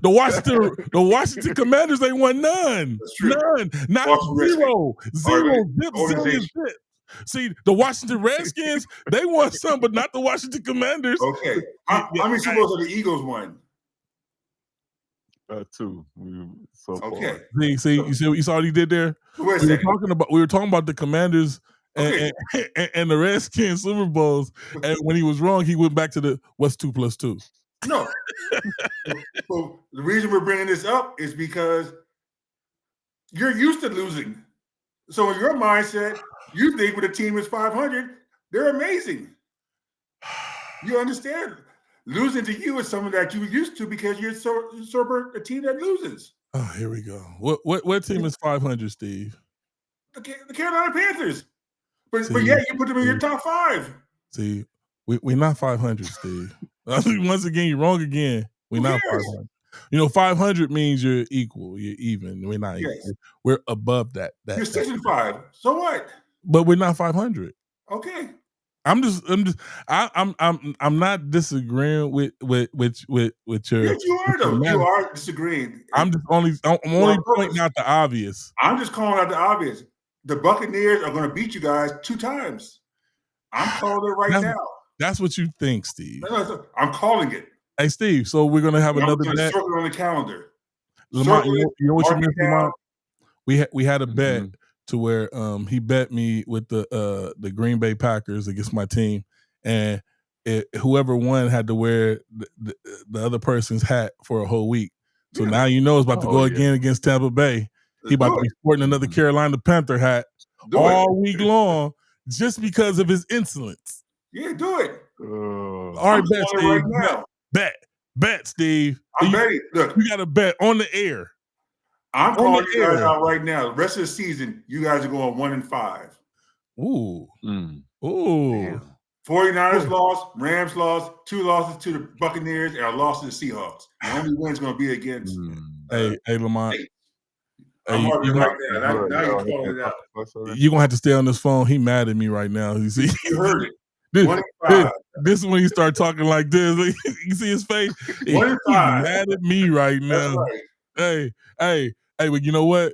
Washington Commanders, they won none. None. Not zero. Zip. See, the Washington Redskins, they won some, but not the Washington Commanders. Okay. How many Super Bowls have the Eagles won? 2. So far. Okay. See, you saw what he did there? We were talking about the Commanders and the Redskins Super Bowls, and when he was wrong, he went back to what's 2 plus 2. No. So the reason we're bringing this up is because you're used to losing. So in your mindset, you think when a team is 500, they're amazing. You understand? Losing to you is something that you're used to because you're a team that loses. Oh, here we go. What team is 500, Steve? The Carolina Panthers. But yeah, you put them in your top 5. See, we're not 500, Steve. Once again, you're wrong again. We're not 500. 500 means you're equal. You're even. We're not equal. We're above that. You're 6-5. So what? But we're not 500. Okay. I'm not disagreeing with your. Yes, you are though. You are disagreeing. I'm only pointing out the obvious. I'm just calling out the obvious. The Buccaneers are going to beat you guys 2 times. I'm calling it right now. That's what you think, Steve. No, I'm calling it. Hey, Steve. So we're going to have another bet. Circle on the calendar. Lamont, you know what you missed, Lamont? We had a bet to where he bet me with the Green Bay Packers against my team, and whoever won had to wear the other person's hat for a whole week. So now you know it's about to go again against Tampa Bay. He about to be sporting another Carolina Panther hat all week long just because of his insolence. Yeah, do it. All right, bet, Steve. Right now. Bet, Steve. I'm betting. Look, you got to bet on the air. I'm calling you guys out right now. The rest of the season, you guys are going 1-5. Ooh. Ooh. Damn. 49ers lost, Rams lost, 2 losses to the Buccaneers, and a loss to the Seahawks. The only win's going to be against. Hey, Lamont. I'm marking right now. Now you're calling it out. You're going to have to stay on this phone. He mad at me right now. You see? You heard it. This is when he start talking like this. You see his face? He's mad at me right now. Right. Hey, but you know what?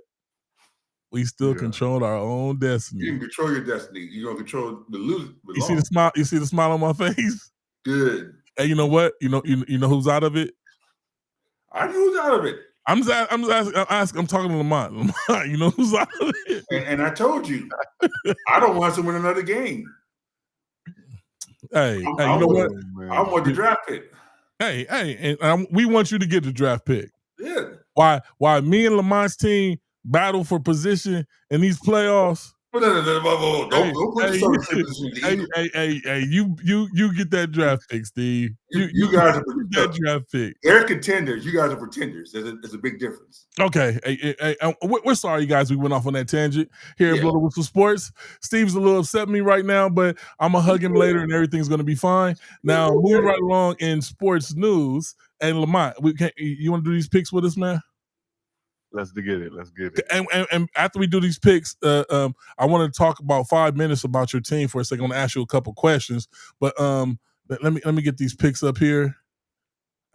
We still control our own destiny. You can control your destiny. You're gonna control the losing. You see the smile? You see the smile on my face? Good. Hey, you know what? You know who's out of it? I know who's out of it. I'm talking to Lamont. Lamont, you know who's out of it? And I told you, I don't want to win another game. Hey, you know what? I want the draft pick. Hey, and we want you to get the draft pick. Yeah. Why me and Lamont's team, battle for position in these playoffs. No. Don't put the Celtics in position to Eagles. Hey, you get that draft pick, Steve. You guys are get that draft pick. They're contenders. You guys are pretenders. There's a big difference. Okay. Hey, we're sorry, guys. We went off on that tangent here at Blood Whistle Sports. Steve's a little upset with me right now, but I'm going to hug him later and everything's going to be fine. Now, moving right along in sports news. And Lamont, you want to do these picks with us, man? Let's get it. And after we do these picks, I want to talk about 5 minutes about your team for a second. I'm going to ask you a couple questions, but let me get these picks up here.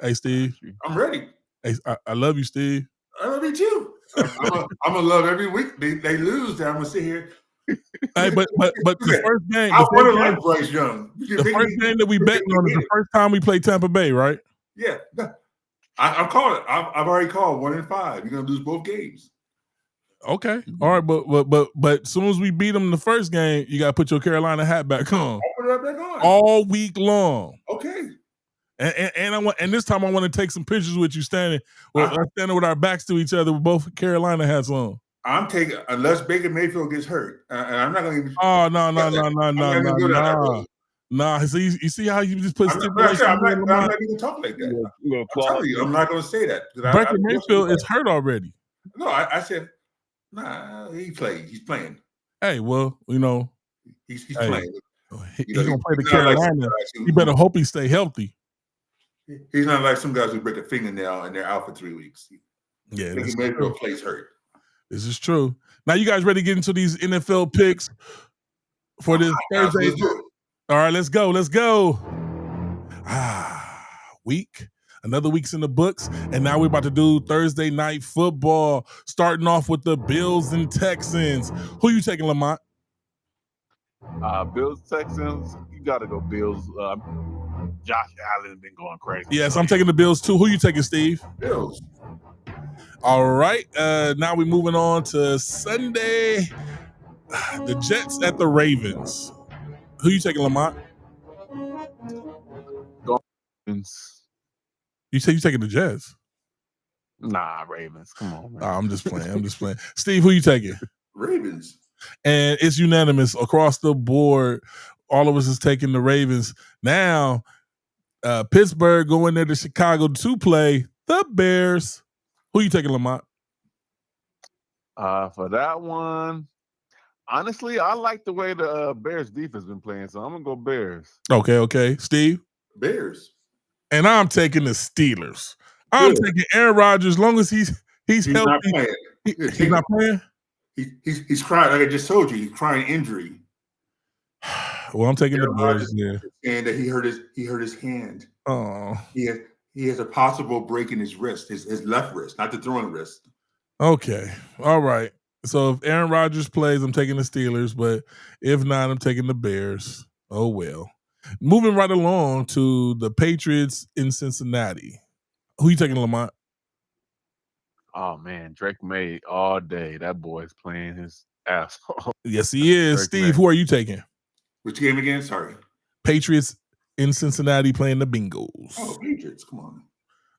Hey, Steve. I'm ready. Hey, I love you, Steve. I love you too. I'm gonna love every week. They lose. I'm gonna sit here. Hey, but the first game, I want to like Bryce Young. The first game that we bet on is the first time we played Tampa Bay, right? Yeah, I'm calling it. I've already called 1-5. You're gonna lose both games. Okay, all right, but as soon as we beat them in the first game, you gotta put your Carolina hat back on. I'll put it right back on all week long. Okay. And this time I want to take some pictures with you standing with our backs to each other with both Carolina hats on. I'm taking unless Baker Mayfield gets hurt. I'm not going to. Oh no. Nah. So you see how you just put stipulations. I'm not going to talk like that. I'm telling you, I'm not going to say that. Baker Mayfield is hurt already. No, I said, nah. He's playing. Hey, well, he's playing. He's gonna play the Carolina. You better hope he stay healthy. He's not like some guys who break a fingernail and they're out for 3 weeks. Yeah, Baker Mayfield plays hurt. This is true. Now, you guys ready to get into these NFL picks for this Thursday? All right, let's go. Another week's in the books, and now we're about to do Thursday night football, starting off with the Bills and Texans. Who you taking, Lamont? Bills, Texans. You got to go Bills. Josh Allen been going crazy. Yes, I'm taking the Bills too. Who you taking, Steve? Bills. All right. Now we're moving on to Sunday. The Jets at the Ravens. Who you taking, Lamont? Ravens. You say you taking the Jets? Nah, Ravens. Come on, man. I'm just playing. Steve, who you taking? Ravens. And it's unanimous across the board. All of us is taking the Ravens. Now, Pittsburgh going there to Chicago to play the Bears. Who you taking, Lamont? For that one, honestly, I like the way the Bears defense been playing, so I'm gonna go Bears. Okay. Steve? Bears. And I'm taking the Steelers. I'm taking Aaron Rodgers as long as he's healthy. Not playing. He's not playing? He's crying. Like I just told you, he's crying injury. Well, I'm taking the Bears. Yeah. And he hurt his hand. Oh. He has a possible break in his wrist, his left wrist, not the throwing wrist. Okay. All right. So if Aaron Rodgers plays, I'm taking the Steelers, but if not, I'm taking the Bears. Oh, well. Moving right along to the Patriots in Cincinnati. Who you taking, Lamont? Oh, man. Drake May all day. That boy's playing his ass off. Yes, he is. Steve, who are you taking? Which game again? Sorry. Patriots in Cincinnati playing the Bengals. Oh, Patriots. Come on.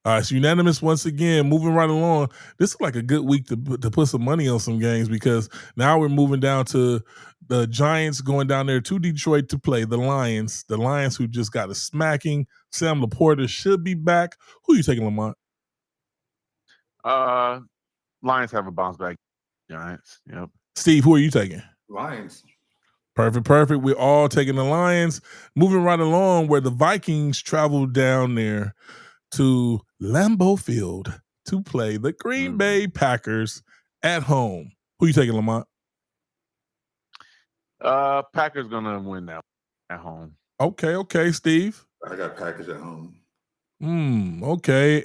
All right, so unanimous once again. Moving right along. This is like a good week to put some money on some games because now we're moving down to the Giants going down there to Detroit to play the Lions. The Lions who just got a smacking. Sam Laporta should be back. Who are you taking, Lamont? Lions have a bounce back. Giants. Yep. Steve, who are you taking? Lions. Perfect. We're all taking the Lions. Moving right along where the Vikings traveled down there to Lambeau Field to play the Green Bay Packers at home. Who you taking, Lamont? Packers gonna win that at home. Okay, Steve. I got Packers at home. Okay.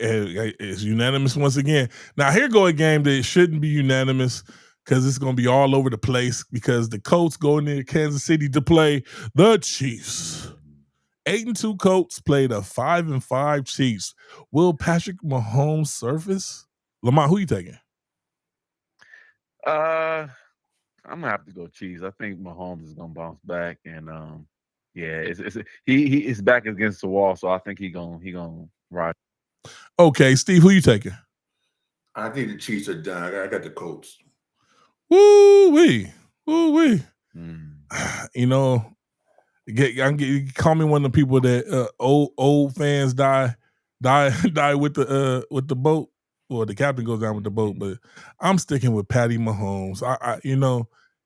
It's unanimous once again. Now here go a game that shouldn't be unanimous because it's gonna be all over the place because the Colts going into Kansas City to play the Chiefs. 8-2 Colts played a 5-5 Chiefs. Will Patrick Mahomes surface? Lamont, who you taking? I'm gonna have to go Chiefs. I think Mahomes is gonna bounce back, and he is back against the wall, so I think he gonna ride. Okay, Steve, who you taking? I think the Chiefs are done. I got the Colts. Woo-wee. Woo-wee. Mm. You know, you call me one of the people that old fans die with the boat, or the captain goes down with the boat. But I'm sticking with Patty Mahomes.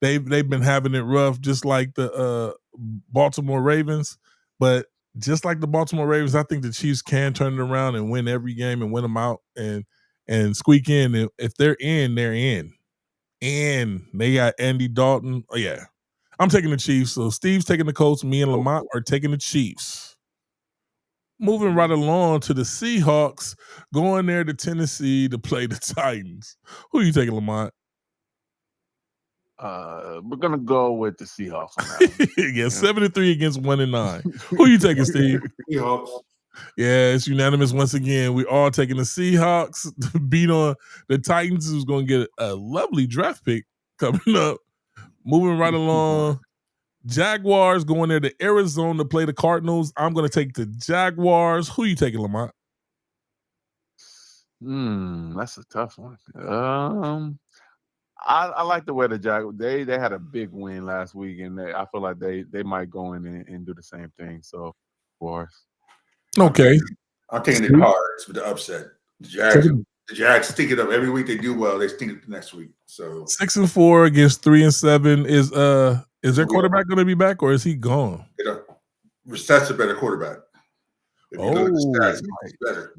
They've been having it rough, just like the Baltimore Ravens. But just like the Baltimore Ravens, I think the Chiefs can turn it around and win every game and win them out and squeak in. And if they're in, they're in. And they got Andy Dalton. Oh yeah, I'm taking the Chiefs. So Steve's taking the Colts. Me and Lamont are taking the Chiefs. Moving right along to the Seahawks, going there to Tennessee to play the Titans. Who are you taking, Lamont? We're gonna go with the Seahawks on that one. Yeah, 7-3 against 1-9. Who are you taking, Steve? Seahawks. Yeah, it's unanimous once again. We're all taking the Seahawks to beat on the Titans, who's going to get a lovely draft pick coming up. Moving right along. Jaguars going there to Arizona to play the Cardinals. I'm going to take the Jaguars. Who are you taking, Lamont? That's a tough one. I like the way the Jaguars they had a big win last week, and I feel like they might go in and do the same thing. So, of course. Okay. I'm taking the Cards with the upset. The Jags stink it up every week. They do well. They stink it the next week. So 6-4 against 3-7. Is their quarterback going to be back, or is he gone? Rissett's a better quarterback. If you look at the stats, he's better.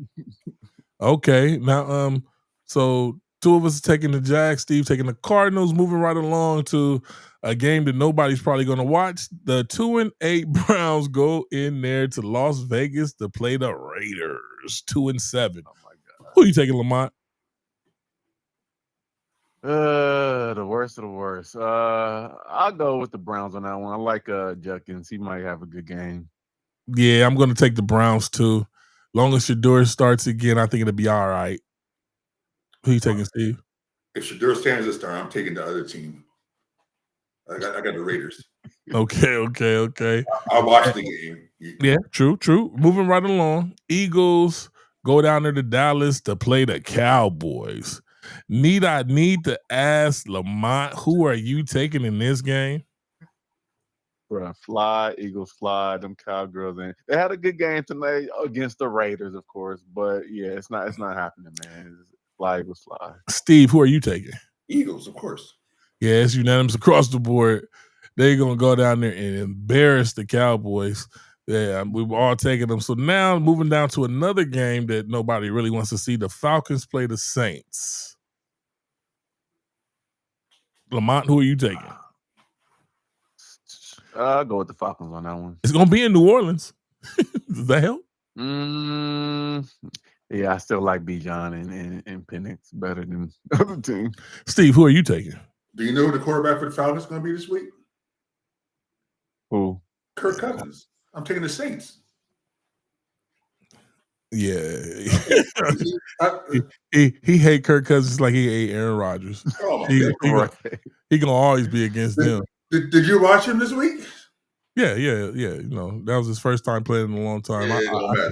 Okay. Now, so two of us are taking the Jags, Steve taking the Cardinals, moving right along to a game that nobody's probably going to watch. The 2-8 Browns go in there to Las Vegas to play the Raiders. 2-7. Oh my God. Who are you taking, Lamont? The worst of the worst. I'll go with the Browns on that one. I like Judkins. He might have a good game. Yeah, I'm going to take the Browns too. Long as Shador starts again, I think it'll be all right. Who you taking, Steve? If Shador stands this time, I'm taking the other team. I got the Raiders. Okay. I'll watch the game. Yeah, true. Moving right along. Eagles go down there to Dallas to play the Cowboys. I need to ask Lamont, who are you taking in this game? Bruh, fly, Eagles fly, them Cowgirls. And they had a good game tonight against the Raiders, of course. But yeah, it's not happening, man. Fly, Eagles fly. Steve, who are you taking? Eagles, of course. Yeah, it's unanimous across the board. They're going to go down there and embarrass the Cowboys. Yeah, we've all taken them. So now moving down to another game that nobody really wants to see. The Falcons play the Saints. Lamont, who are you taking? I'll go with the Falcons on that one. It's going to be in New Orleans. Does that help? Yeah, I still like Bijan and Penix better than the other team. Steve, who are you taking? Do you know who the quarterback for the Falcons is going to be this week? Who? Kirk Cousins. I'm taking the Saints. Yeah. he hate Kirk Cousins like he hate Aaron Rodgers. Oh, he gonna always be against them. Did you watch him this week? Yeah. You know, that was his first time playing in a long time. Yeah, it don't matter.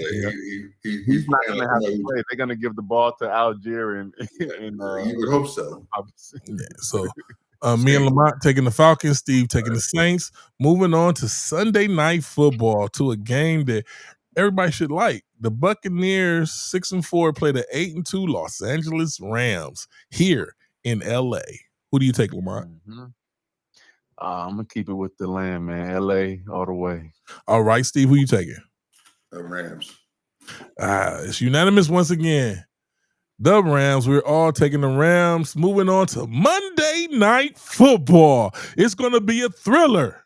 He's not going to have to play. They're going to give the ball to Algier and you would hope so. Yeah, so me and Lamont taking the Falcons, Steve taking the Saints. Moving on to Sunday Night Football, to a game that everybody should like. The Buccaneers 6-4 play the 8-2 Los Angeles Rams here in LA. Who do you take, Lamont? I'm gonna keep it with the land, man. LA all the way. All right, Steve, who you taking? The Rams. It's unanimous once again. The Rams. We're all taking the Rams. Moving on to Monday Night Football. It's going to be a thriller.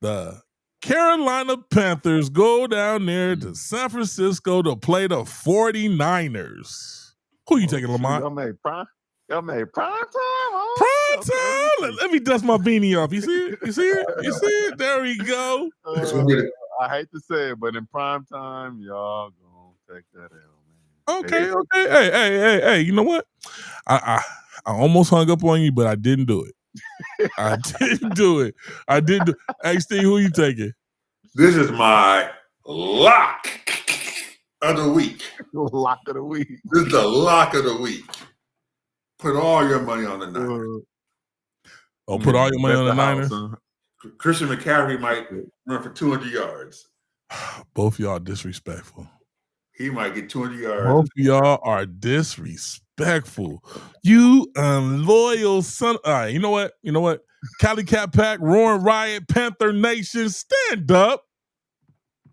The Carolina Panthers go down there to San Francisco to play the 49ers. Who you taking, Lamont? Y'all made prime time. Prime time. Okay. Let me dust my beanie off. You see it? You see it? There we go. I hate to say it, but in prime time, y'all gonna take that L, man. Okay. Hey. You know what? I almost hung up on you, but I didn't do it. I didn't do it. Hey, Steve, who you taking? This is my lock of the week. Lock of the week. This is the lock of the week. Put all your money on the Niners. Oh, put all your money Bet on the house, Niners? huh? Christian McCaffrey might run for 200 yards. Both y'all disrespectful. He might get 200 yards. Both of y'all are disrespectful. You unloyal son. All right, you know what? You know what? Cali Cat Pack, Roaring Riot, Panther Nation, stand up.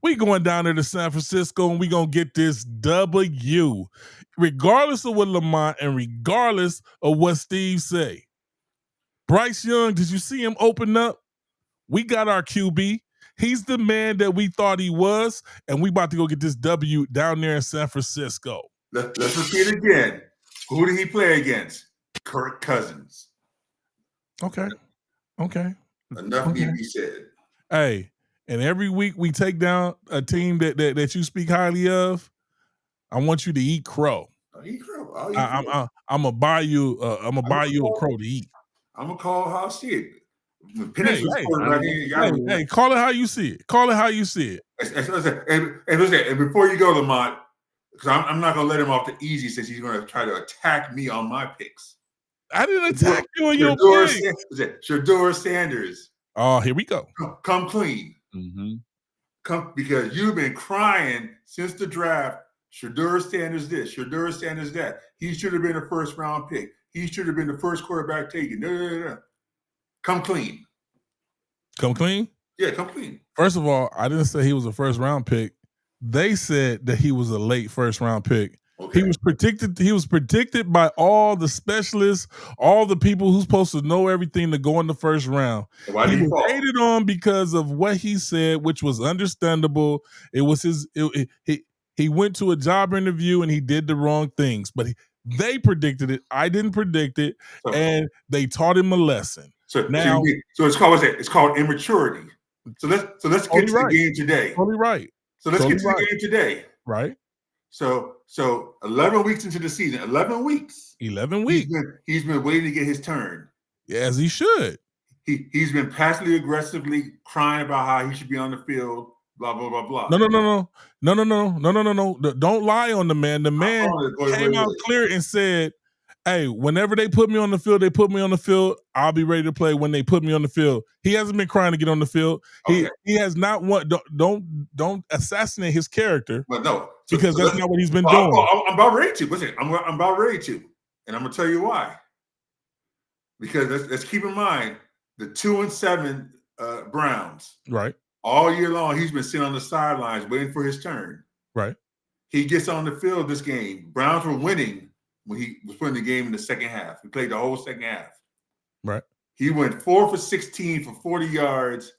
We going down there to San Francisco and we gonna get this W. Regardless of what Lamont and regardless of what Steve say. Bryce Young, did you see him open up? We got our QB. He's the man that we thought he was, and we about to go get this W down there in San Francisco. Let's repeat it again. Who did he play against? Kirk Cousins. Okay. Enough need to be said. Hey, and every week we take down a team that you speak highly of. I want you to eat crow. I'll eat crow. I'll eat I'm crow. gonna buy you. I'm gonna buy you a crow to eat. I'm gonna call how I see it. Hey, call it how you see it. Call it how you see it. And before you go, Lamont, because I'm not gonna let him off the easy since he's gonna try to attack me on my picks. I didn't attack you on your picks. Shedeur Sanders. Oh, here we go. Come clean. Come, because you've been crying since the draft. Shedeur Sanders this, Shedeur Sanders that. He should have been a first round pick. He should have been the first quarterback taken. No. Come clean. Come clean? Yeah, come clean. First of all, I didn't say he was a first round pick. They said that he was a late first round pick. Okay. He was predicted by all the specialists, all the people who's supposed to know everything to go in the first round. Why did he fall? Hated on because of what he said, which was understandable. It was he went to a job interview and he did the wrong things, but they predicted it. I didn't predict it, and they taught him a lesson. So it's called it's called immaturity. So let's get to the game today. Totally right. So let's get to the game today. Right. So 11 weeks into the season, 11 weeks. 11 weeks. He's been waiting to get his turn. Yeah, as he should. He's been passively aggressively crying about how he should be on the field. Blah blah blah blah. No. Don't lie on the man. The man came out clear and said, "Hey, whenever they put me on the field, they put me on the field. I'll be ready to play when they put me on the field." He hasn't been crying to get on the field. Okay. He has not want. Don't assassinate his character. But no, because that's not what he's been doing. I'm about ready to. Listen, I'm about ready to, and I'm gonna tell you why. Because let's keep in mind the 2-7 Browns. Right. All year long, he's been sitting on the sidelines waiting for his turn. Right. He gets on the field this game. Browns were winning when he was putting the game in the second half. He played the whole second half. Right. He went 4 for 16 for 40 yards,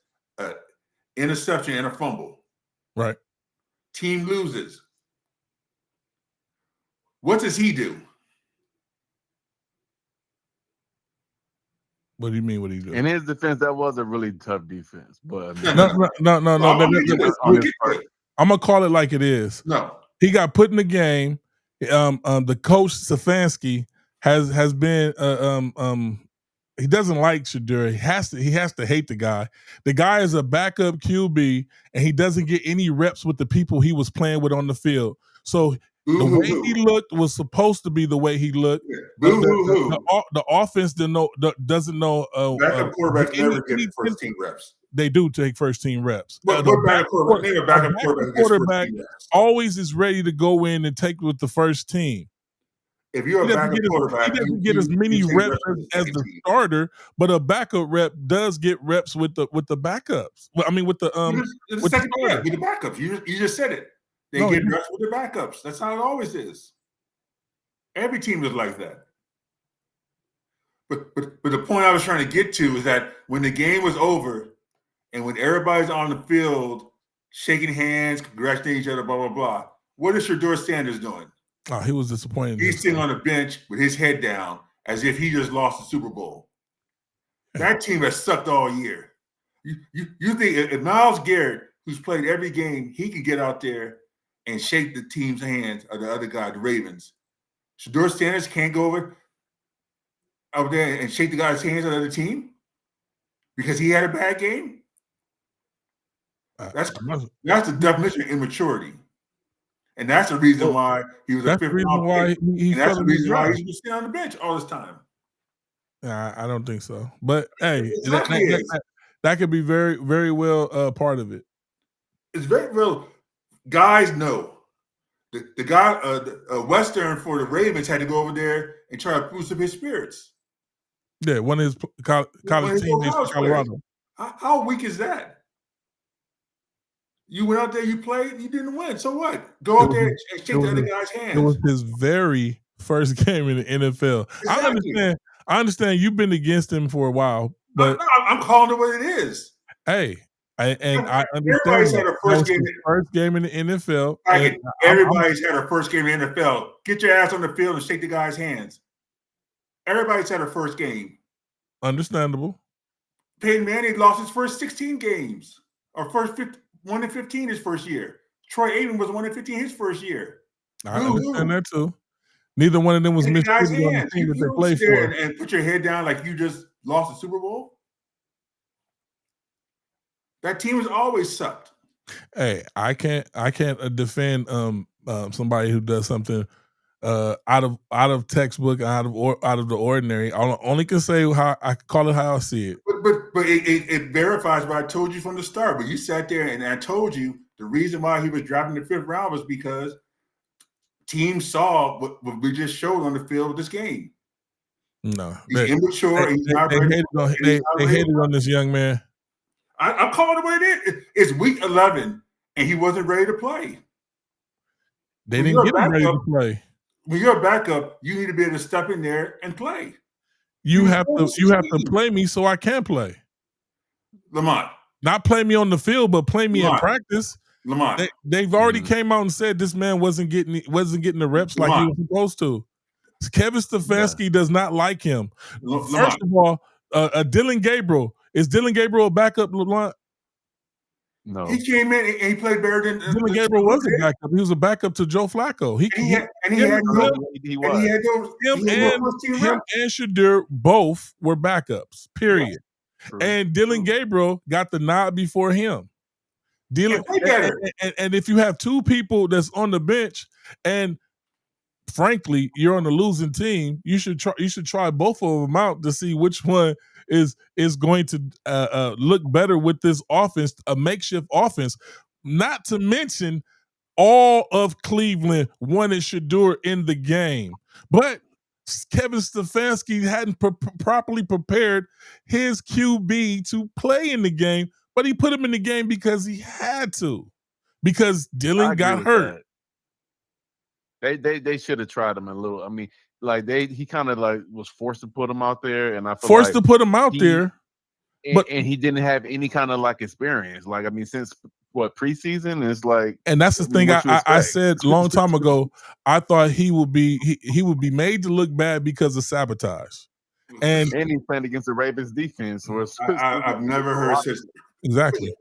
interception, and a fumble. Right. Team loses. What does he do? What do you mean? What do you do? In his defense, that was a really tough defense. But no. I'm gonna call it like it is. No, he got put in the game. The coach Stefanski has been he doesn't like Shedeur. He has to hate the guy. The guy is a backup QB, and he doesn't get any reps with the people he was playing with on the field. So the way he looked was supposed to be the way he looked. Yeah. The offense doesn't know. Backup quarterbacks never get first team reps. They do take first team reps. What backup quarterback always is ready to go in and take with the first team. If you're a backup quarterback, he doesn't get as many reps as the starter, but a backup rep does get reps with the backups. Well, I mean, with the backups. You just said it. They get reps with the backups. That's how it always is. Every team is like that. But the point I was trying to get to is that when the game was over and when everybody's on the field shaking hands, congratulating each other, blah, blah, blah, what is Shedeur Sanders doing? Oh, he was disappointed. He's sitting on the bench with his head down as if he just lost the Super Bowl. That team has sucked all year. You think if Myles Garrett, who's played every game, he could get out there and shake the team's hands or the other guy, the Ravens. Shedeur Sanders can't go over there and shake the guy's hands of the other team because he had a bad game. That's the definition of immaturity. And that's the reason why he was a fifth round pick. And that's the reason why he's been sitting on the bench all this time. I don't think so. But hey, Exactly is. that could be very, very well part of it. It's very real. Guys know. The guy, Western for the Ravens had to go over there and try to boost up his spirits. Yeah, one of his One college of his old teammates from college players. Colorado. How weak is that? You went out there, you played, you didn't win. So what? Go out there and shake the other guy's It was hands. his very first game in the NFL. Exactly. I understand you've been against him for a while, but I'm calling it what it is. hey, I understand Everybody's had a first game. First game in the NFL. And Everybody's had a first game in the NFL. Get your ass on the field and shake the guy's hands. Everybody's had a first game. Understandable. Peyton Manning lost his first 16 games, or first 1 in 15 his first year. Troy Aikman was 1 in 15 his first year. I understand that too. Neither one of them was mistreated on the team that they played for. And put your head down like you just lost the Super Bowl. That team has always sucked. Hey, I can't defend somebody who does something out of textbook, out of the ordinary. I only can say how I call it how I see it. But it verifies what I told you from the start. But you sat there and I told you the reason why he was drafting the 5th round was because teams saw what we just showed on the field of this game. No, he's immature. They hated on this young man. I'm calling it what it is. It's week 11, and he wasn't ready to play. They didn't get him ready to play. When you're a backup, you need to be able to step in there and play. You have to play me so I can play. Lamont. Not play me on the field, but play me in practice. Lamont. They've already came out and said this man wasn't getting the reps like he was supposed to. Kevin Stefanski does not like him. First of all, Dylan Gabriel. Is Dylan Gabriel a backup, Lamont? No. He came in and he played better than Dylan Gabriel was a backup. He was a backup to Joe Flacco. Him and Shadur both were backups, period. True. And Dylan Gabriel got the nod before him. And if you have two people that's on the bench and frankly, you're on the losing team, you should try both of them out to see which one is going to look better with this offense, a makeshift offense. Not to mention, all of Cleveland wanted Shadur in the game, but Kevin Stefanski hadn't properly prepared his QB to play in the game, but he put him in the game because he had to, because Dylan got hurt. They should have tried him a little. I mean, like he kind of like was forced to put him out there, and I feel forced to put him out there, but he didn't have any kind of like experience. Like I mean, since preseason, it's like, and that's the thing I said a long time ago. I thought he would be made to look bad because of sabotage, and he's playing against the Ravens defense. I've never heard such. Exactly.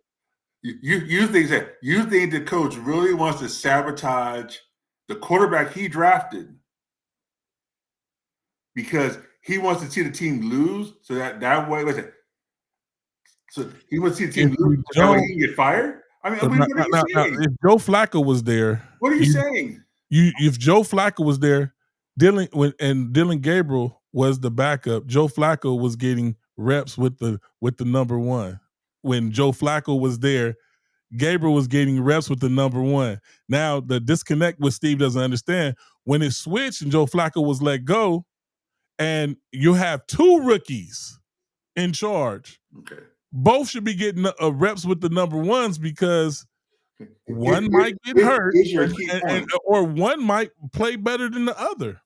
You think the coach really wants to sabotage the quarterback he drafted because he wants to see the team lose, so that way, listen. So he wants to see the team lose, so he can get fired. I mean, what are you saying? If Joe Flacco was there, what are you saying? If Joe Flacco was there, Dylan Gabriel was the backup. Joe Flacco was getting reps with the number one. When Joe Flacco was there, Gabriel was getting reps with the number one. Now, the disconnect with Steve doesn't understand, when it switched and Joe Flacco was let go, and you have two rookies in charge. Okay. Both should be getting reps with the number ones because one might get hurt or one might play better than the other.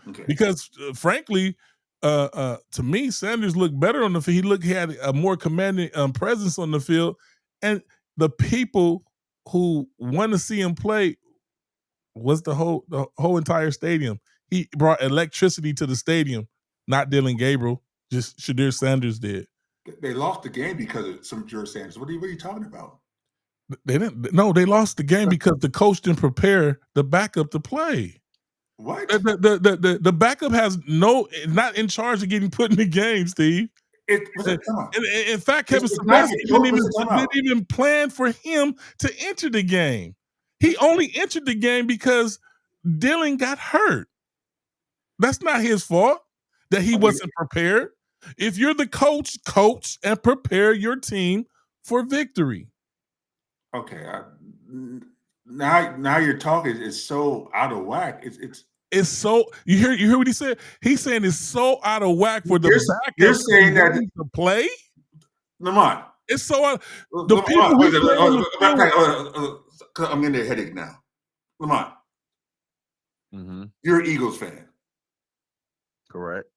Okay. Because frankly, to me, Sanders looked better on the field. He had a more commanding presence on the field, and the people who want to see him play was the whole entire stadium. He brought electricity to the stadium, not Dylan Gabriel, just Shadur Sanders did. They lost the game because of some Shadur Sanders. What are you talking about? They didn't. No, they lost the game because the coach didn't prepare the backup to play. What? The backup not in charge of getting put in the game, Steve. In fact, Kevin Stefanski didn't even plan for him to enter the game. He only entered the game because Dylan got hurt. That's not his fault. that he wasn't prepared. If you're the coach and prepare your team for victory. Okay. Now you're talking. It's so out of whack. It's so you hear what he said? He's saying it's so out of whack for the You're backups saying that to play. Lamont. It's so out. The people who play on the field. I'm getting a headache now. Lamont, you're an Eagles fan. Correct.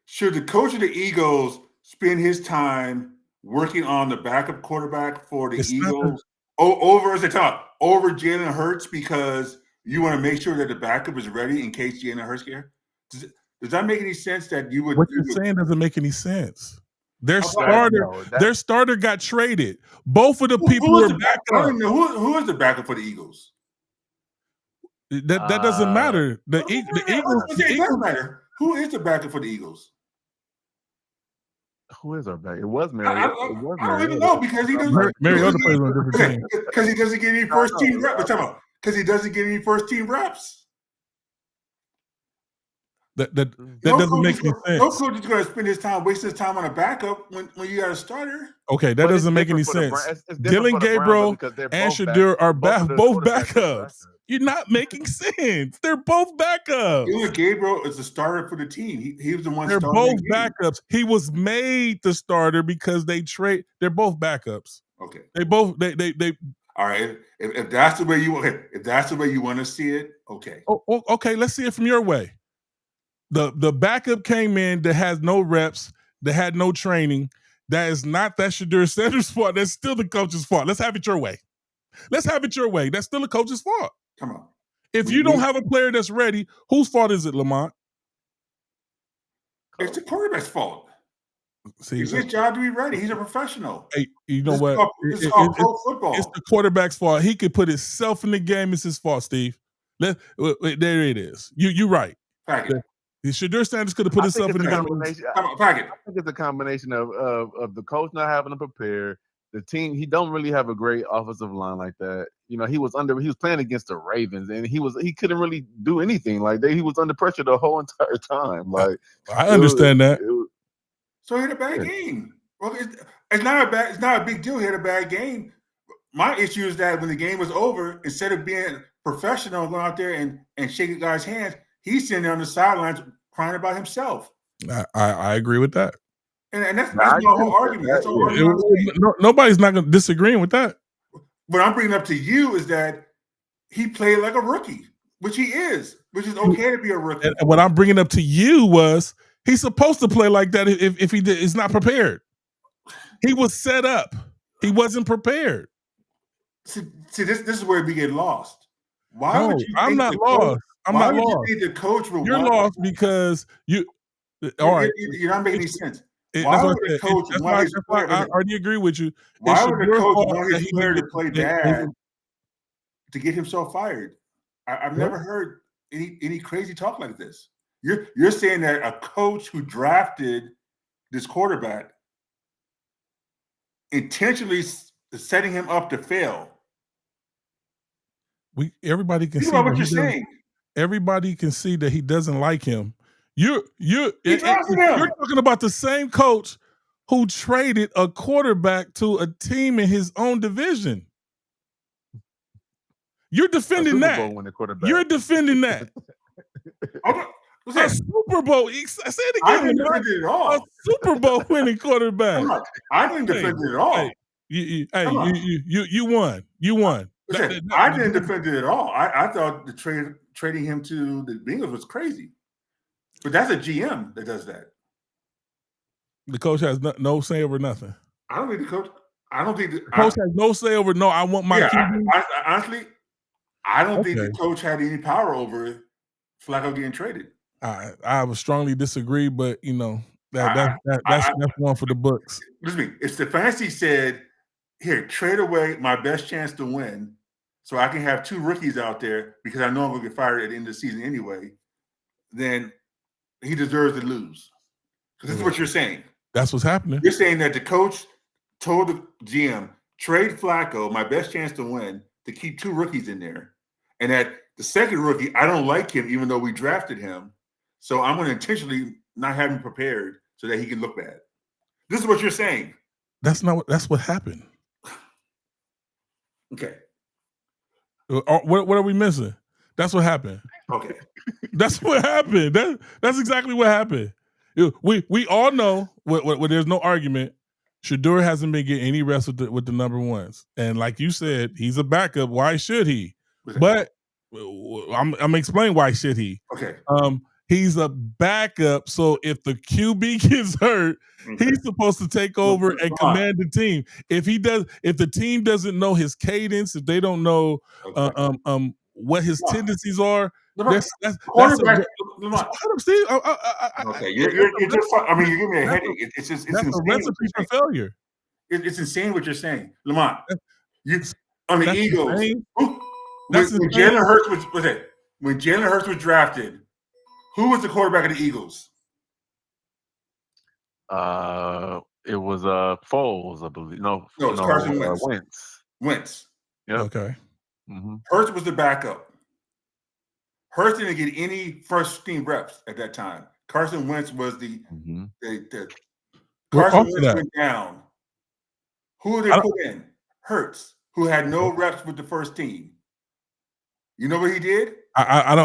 Should the coach of the Eagles spend his time working on the backup quarterback for the Eagles over Jalen Hurts because you want to make sure that the backup is ready in case Jalen Hurts here? Does that make any sense that you would? What you're saying doesn't make any sense. Their starter got traded. Both of the people were backup. I don't know who is the backup for the Eagles. That doesn't matter. The Eagles. It doesn't matter. Who is the backup for the Eagles? Who is our back? It was Mariota. I don't even know because he doesn't. Mariota plays on a different team. Because he doesn't get any first team reps. Because he doesn't get any first team reps. That doesn't make any sense. No coach is going to spend his time, waste his time on a backup when you got a starter. Okay, that doesn't make any sense. Dylan Gabriel and Shadur are both backups. You're not making sense. They're both backups. Dylan Gabriel is the starter for the team. He was the one. They're both backups. He was made the starter because they're both backups. Okay. They both. All right. If that's the way you want to see it, okay. Okay. Let's see it from your way. The backup came in that has no reps, that had no training. That is not that Shadur Sanders' fault. That's still the coach's fault. Let's have it your way. That's still the coach's fault. Come on. If you don't have a player that's ready, whose fault is it, Lamont? It's the quarterback's fault. See, it's his job to be ready. He's a professional. Hey, you know what? It's called pro football. It's the quarterback's fault. He could put himself in the game. It's his fault, Steve. There it is. You're right. Shadur Sanders could have put himself in the game. I think it's a combination of the coach not having to prepare. The team, he don't really have a great offensive line like that. You know, he was playing against the Ravens, and he couldn't really do anything. Like he was under pressure the whole entire time. Like I understand that. So he had a bad game. Well, it's not a big deal. He had a bad game. My issue is that when the game was over, instead of being professional, going out there and shaking guys' hands, he's sitting there on the sidelines crying about himself. I agree with that. And that's my whole argument. That's the whole argument. Nobody's not going to disagree with that. What I'm bringing up to you is that he played like a rookie, which he is, which is okay to be a rookie. And what I'm bringing up to you was he's supposed to play like that if he is not prepared. He was set up. He wasn't prepared. See, this is where we get lost. Why would you? I'm not lost. I'm not lost. You think the coach will? You're lost because you. All right, you're not making any sense. Why would the coach I already agree with you. Why would the coach want his player to play bad to get himself fired? I've never heard any crazy talk like this. You're saying that a coach who drafted this quarterback intentionally setting him up to fail. Everybody can see what you're saying. Everybody can see that he doesn't like him. You're talking about the same coach who traded a quarterback to a team in his own division. You're defending that. You're defending that. A Super Bowl. I said it again. I didn't defend it at all. A Super Bowl winning quarterback. I didn't defend it at all. You won. You won. I didn't defend it at all. I thought the trading him to the Bengals was crazy. But that's a GM that does that. The coach has no say over nothing. I don't think the coach. I don't think the coach has no say over. No, I want my. Honestly, I don't think the coach had any power over Flacco getting traded. I would strongly disagree, but you know that's one for the books. Listen, if Stefanski said, "Here, trade away my best chance to win, so I can have two rookies out there because I know I'm going to get fired at the end of the season anyway," then he deserves to lose. Because this is what you're saying. That's what's happening. You're saying that the coach told the GM, trade Flacco, my best chance to win, to keep two rookies in there. And that the second rookie, I don't like him, even though we drafted him. So I'm going to intentionally not have him prepared so that he can look bad. This is what you're saying. That's what happened. Okay. What are we missing? That's what happened. Okay. That's what happened. That's exactly what happened. We all know what there's no argument. Shedeur hasn't been getting any reps with the number ones, and like you said, he's a backup. Why should he? But I'm explaining why should he. Okay. He's a backup, so if the QB gets hurt, he's supposed to take over and command the team. If the team doesn't know his cadence, if they don't know what his tendencies are, that's quarterback. Steve. Okay, you're just. I mean, you're giving me a headache. It's insane. A recipe for failure. It's insane what you're saying, Lamont. You on the Eagles. When Jalen Hurts was drafted, who was the quarterback of the Eagles? It was Foles, I believe. No, it's Carson Wentz. Wentz. Yep. Okay. Mm-hmm. Hurts was the backup. Hurts didn't get any first team reps at that time. Carson Wentz was the Carson Wentz went down. Who did they put in? Hurts, who had no reps with the first team. You know what he did? I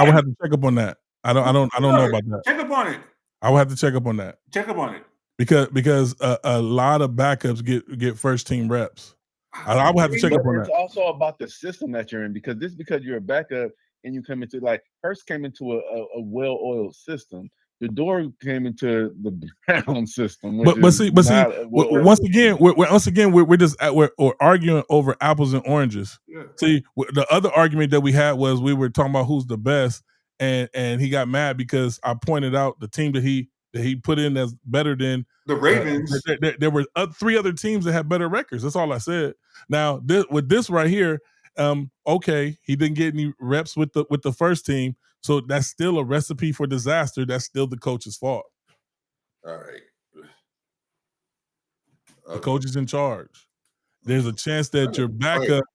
would have to check up on that. I don't know about that. Check up on it. I would have to check up on that. Check up on it. Because a lot of backups get first team reps. I would have to check up on that. It's also about the system that you're in, because you're a backup and you come into, like, Hurst came into a well-oiled system. The door came into the Brown system. But see, once again, we're arguing over apples and oranges. Yeah. See, the other argument that we had was we were talking about who's the best, and he got mad because I pointed out the team that he put in as better than the Ravens. There were 3 other teams that had better records. That's all I said. Now, with this right here, okay, he didn't get any reps with the first team, so that's still a recipe for disaster. That's still the coach's fault. All right, the coach is in charge. There's a chance that your backup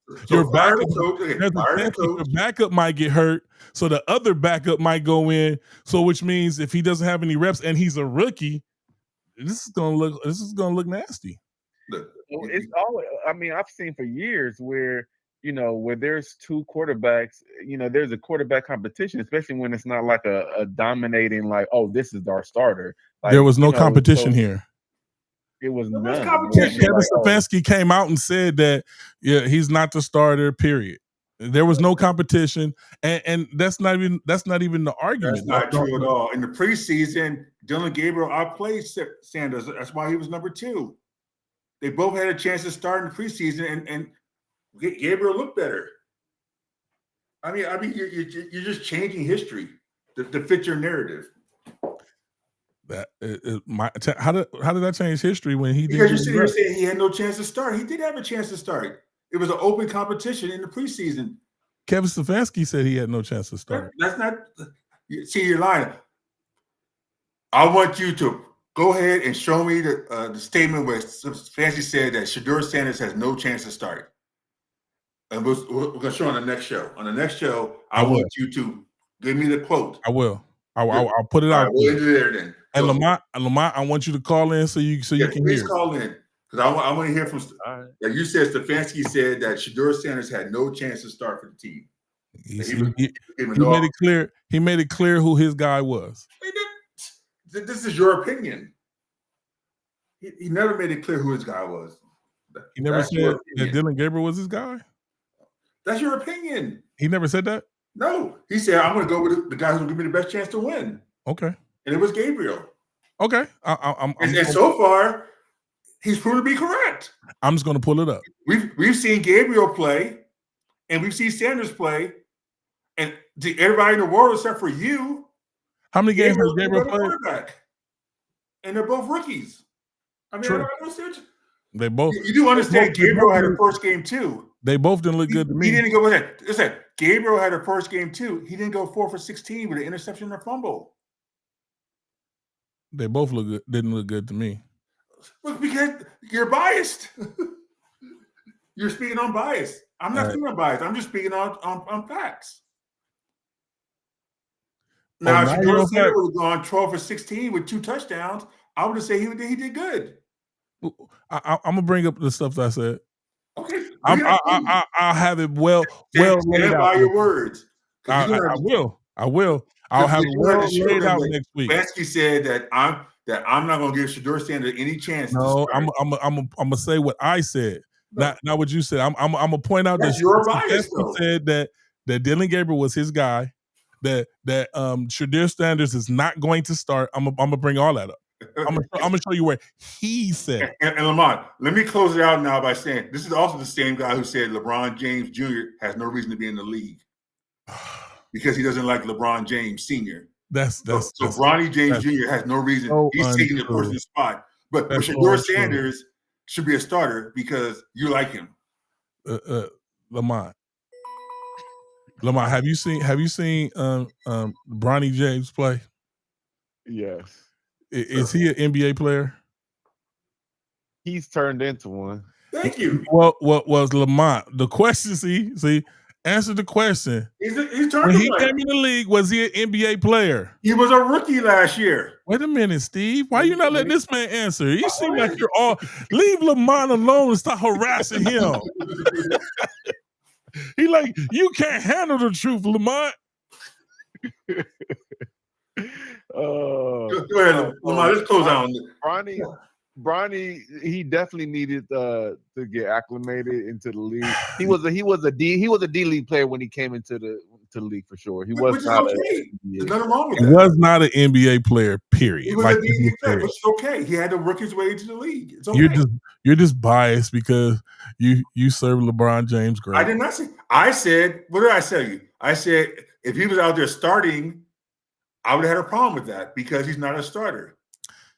might get hurt, so the other backup might go in. So which means if he doesn't have any reps and he's a rookie, this is gonna look nasty. It's always, I mean, I've seen for years where there's 2 quarterbacks, there's a quarterback competition, especially when it's not like a dominating, like, oh, this is our starter. Like, there was no competition here. It was none. Kevin Stefanski came out and said that he's not the starter, period. There was no competition, and that's not even the argument. That's not true at all. In the preseason, Dylan Gabriel outplayed Sanders. That's why he was number 2. They both had a chance to start in the preseason, and Gabriel looked better. I mean, you're just changing history to fit your narrative. How did that change history when he? Because you're sitting here saying he had no chance to start. He did have a chance to start. It was an open competition in the preseason. Kevin Stefanski said he had no chance to start. That's not. See, you're lying. I want you to go ahead and show me the statement where Stefanski said that Shedeur Sanders has no chance to start. And we're going to show on the next show. On the next show, I want you to give me the quote. I will. I'll put it out. We'll end it there then. And Lamont, I want you to call in so you can hear. Please call in, because I want to hear from. Like you said, Stefanski said that Shedeur Sanders had no chance to start for the team. He made it clear. He made it clear who his guy was. This is your opinion. He never made it clear who his guy was. He never said that Dylan Gabriel was his guy. That's your opinion. He never said that. No, he said, I'm going to go with the guy who's going to give me the best chance to win. Okay. And it was Gabriel. Okay. And so far, he's proven to be correct. I'm just going to pull it up. We've seen Gabriel play, and we've seen Sanders play, and everybody in the world except for you. How many games has Gabriel played? And they're both rookies. I mean, I understand. They both. You do understand Gabriel had a first game too. They both didn't look good to me. He didn't go with that. Listen, Gabriel had a first game too. He didn't go 4 for 16 with an interception and a fumble. They both didn't look good to me. Look, because you're biased. You're speaking on bias. I'm not speaking on bias. I'm just speaking on facts. Now, if now you Shedeur know Sanders fact. would have gone 12 for 16 with 2 touchdowns, I would have said he did good. I'm gonna bring up the stuff that I said. Okay, bring it up. I'll have it well laid Stand out. by your words. Because you're I gonna will. I'll because have it you're gonna well have to show laid them out that next week. Stefanski said that I'm not gonna give Shedeur Sanders any chance to No, start. I'm gonna say what I said. No, Not what you said. I'm gonna point out that that's your bias, Stefanski though. said that Dylan Gabriel was his guy. That Shedeur Sanders is not going to start. I'm gonna bring all that up. I'm gonna show you where he said it. And Lamont, let me close it out now by saying this is also the same guy who said LeBron James Jr. has no reason to be in the league because he doesn't like LeBron James Sr. That's So Bronny James that's Jr. has no reason. so He's taking the untrue. person's spot. But That's so Shedeur untrue. Sanders should be a starter because you like him. Lamont, have you seen Bronny James play? Yes. Is he an NBA player? He's turned into one. Thank you. What was Lamont? The question, see, answer the question. He's When turned he to came in the league, was he an NBA player? He was a rookie last year. Wait a minute, Steve. Why you not letting this man answer? You seem like ahead. you're all leave Lamont alone and stop harassing him. He like, you can't handle the truth, Lamont. Go ahead, Lamont. Let's close out. Bronny, he definitely needed to get acclimated into the league. He was a D League player when he came into the league for sure. He was not okay. There's nothing wrong with He that. was not an NBA player, period. He was a D League player, which is okay. He had to work his way into the league. It's okay. You're just biased because you serve LeBron James great. I did not say. I said, what did I tell you? I said if he was out there starting, I would have had a problem with that because he's not a starter.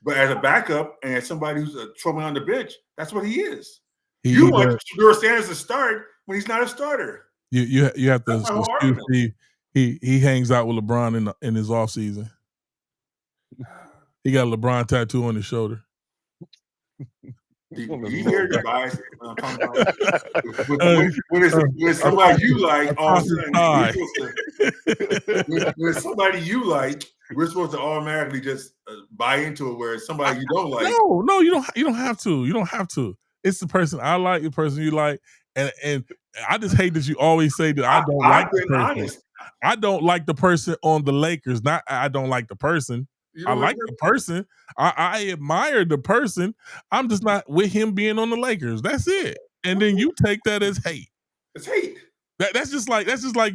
But as a backup and as somebody who's a trouble on the bench, that's what he is. You want Shedeur Sanders to start when he's not a starter. You have to excuse me. He hangs out with LeBron in his off season. He got a LeBron tattoo on his shoulder. Do you hear the bias I'm talking about? When somebody you like, all of a sudden, when somebody you like, we're supposed to automatically just buy into it. Where somebody you don't like, no, you don't have to. You don't have to. It's the person I like, the person you like, and I just hate that you always say that I don't like the person. Honest. I don't like the person on the Lakers. Not I don't like the person. I like the person. I admire the person. I'm just not with him being on the Lakers. That's it. And then you take that as hate. It's hate. That's just like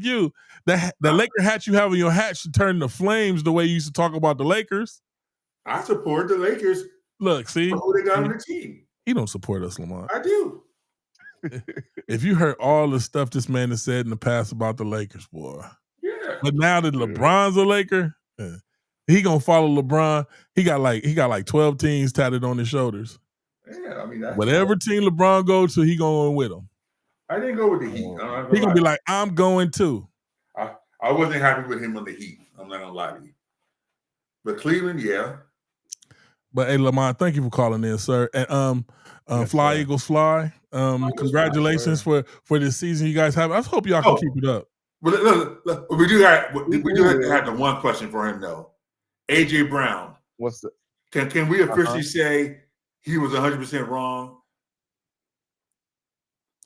you. The Laker hat you have on your hat should turn to flames the way you used to talk about the Lakers. I support the Lakers. Look, see, who they got on the team. He don't support us, Lamont. I do. If you heard all the stuff this man has said in the past about the Lakers, boy. Yeah. But now that LeBron's a Laker, he gonna follow LeBron. He got like 12 teams tatted on his shoulders. Yeah, I mean whatever team LeBron goes to, he going with them. I didn't go with the Heat. He gonna be like, I'm going too. I wasn't happy with him on the Heat. I'm not gonna lie to you. But Cleveland, yeah. But hey, Lamont, thank you for calling in, sir. And Fly sir. Eagles Fly. Congratulations for this season you guys have. I hope y'all can keep it up. But look, we do have the one question for him though. AJ Brown. What's the? Can we officially say he was 100% wrong?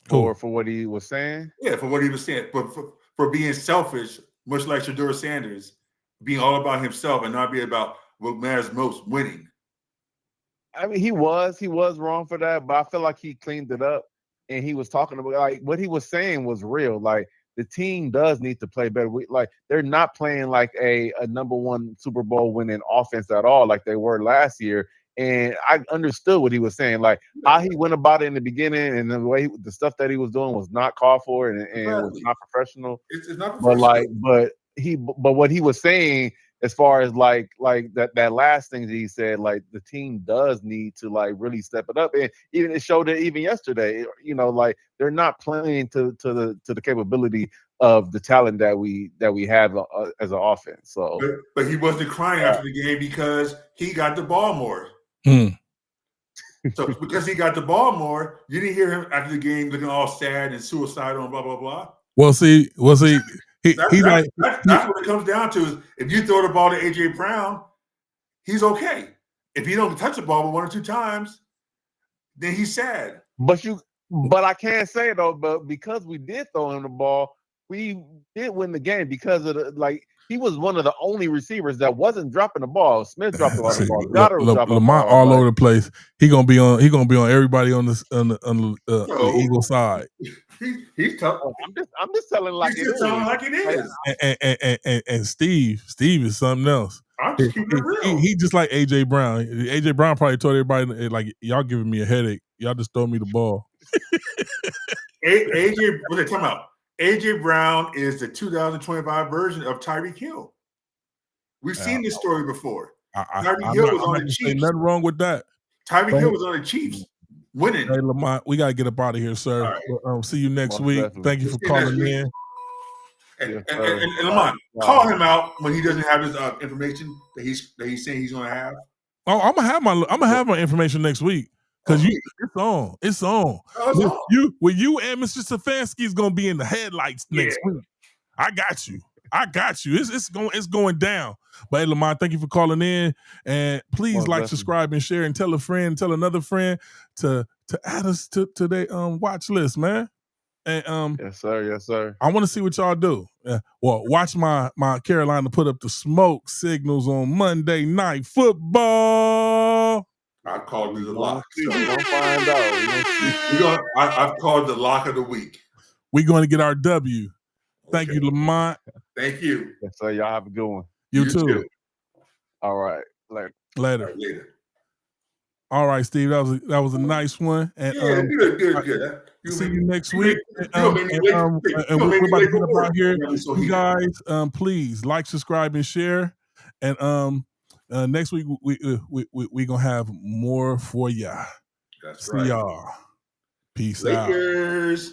For what he was saying? Yeah, for what he was saying. But for being selfish, much like Shedeur Sanders, being all about himself and not be about what matters most, winning. I mean, he was wrong for that, but I feel like he cleaned it up, and he was talking about like what he was saying was real. Like the team does need to play better. They're not playing like a number one Super Bowl winning offense at all, like they were last year. And I understood what he was saying, like how he went about it in the beginning, and the way the stuff that he was doing was not called for, and it was not professional. It's not professional. But what he was saying, as far as like that last thing that he said, like the team does need to like really step it up, and even it showed it even yesterday. You know, like they're not playing to the capability of the talent that we have as an offense. So, but he wasn't crying after the game because he got the ball more. So because he got the ball more, you didn't hear him after the game looking all sad and suicidal and blah blah blah. Well, see, That's what it comes down to. Is if you throw the ball to AJ Brown, he's okay. If he don't touch the ball but 1 or 2 times, then he's sad. But I can't say though, but because we did throw him the ball, we did win the game because of he was one of the only receivers that wasn't dropping the ball. Smith dropped a lot of balls. Goddard was dropping Lamont all over the place. He gonna be on everybody on the Eagle side. He's tough. I'm just telling like he's telling like it is. And Steve is something else. I'm just keeping it real. He just like AJ Brown. AJ Brown probably told everybody like, y'all giving me a headache. Y'all just throw me the ball. AJ, what they talking about? AJ Brown is the 2025 version of Tyreek Hill. We've seen this story before. Tyreek Hill was on the Chiefs. Nothing wrong with that. Tyreek Hill was on the Chiefs, winning. Hey Lamont, we gotta get up out of here, sir. Right. See you next week. Definitely. Thank you for calling in. And Lamont, call him out when he doesn't have his information that he's saying he's going to have. Oh, I'm gonna have my information next week because it's on. It's on. You and Mr. Stefanski is gonna be in the headlights next week. I got you. It's going down. But hey, Lamont, thank you for calling in, and please subscribe, and share, and tell a friend, tell another friend to add us to their watch list, man. And yes, sir. I want to see what y'all do. Watch my Carolina put up the smoke signals on Monday Night Football. I called you the lock. We're gonna find out. I've called the lock of the week. We're going to get our W. Thank you, Lamont. Thank you. Yes, sir. Y'all have a good one. You too. All right. Later. All right, Steve. That was a nice one. And good. See you next week. And we're about to get up out here. You guys, please like, subscribe, and share. And next week we gonna have more for ya. That's See y'all. Peace out. Lakers.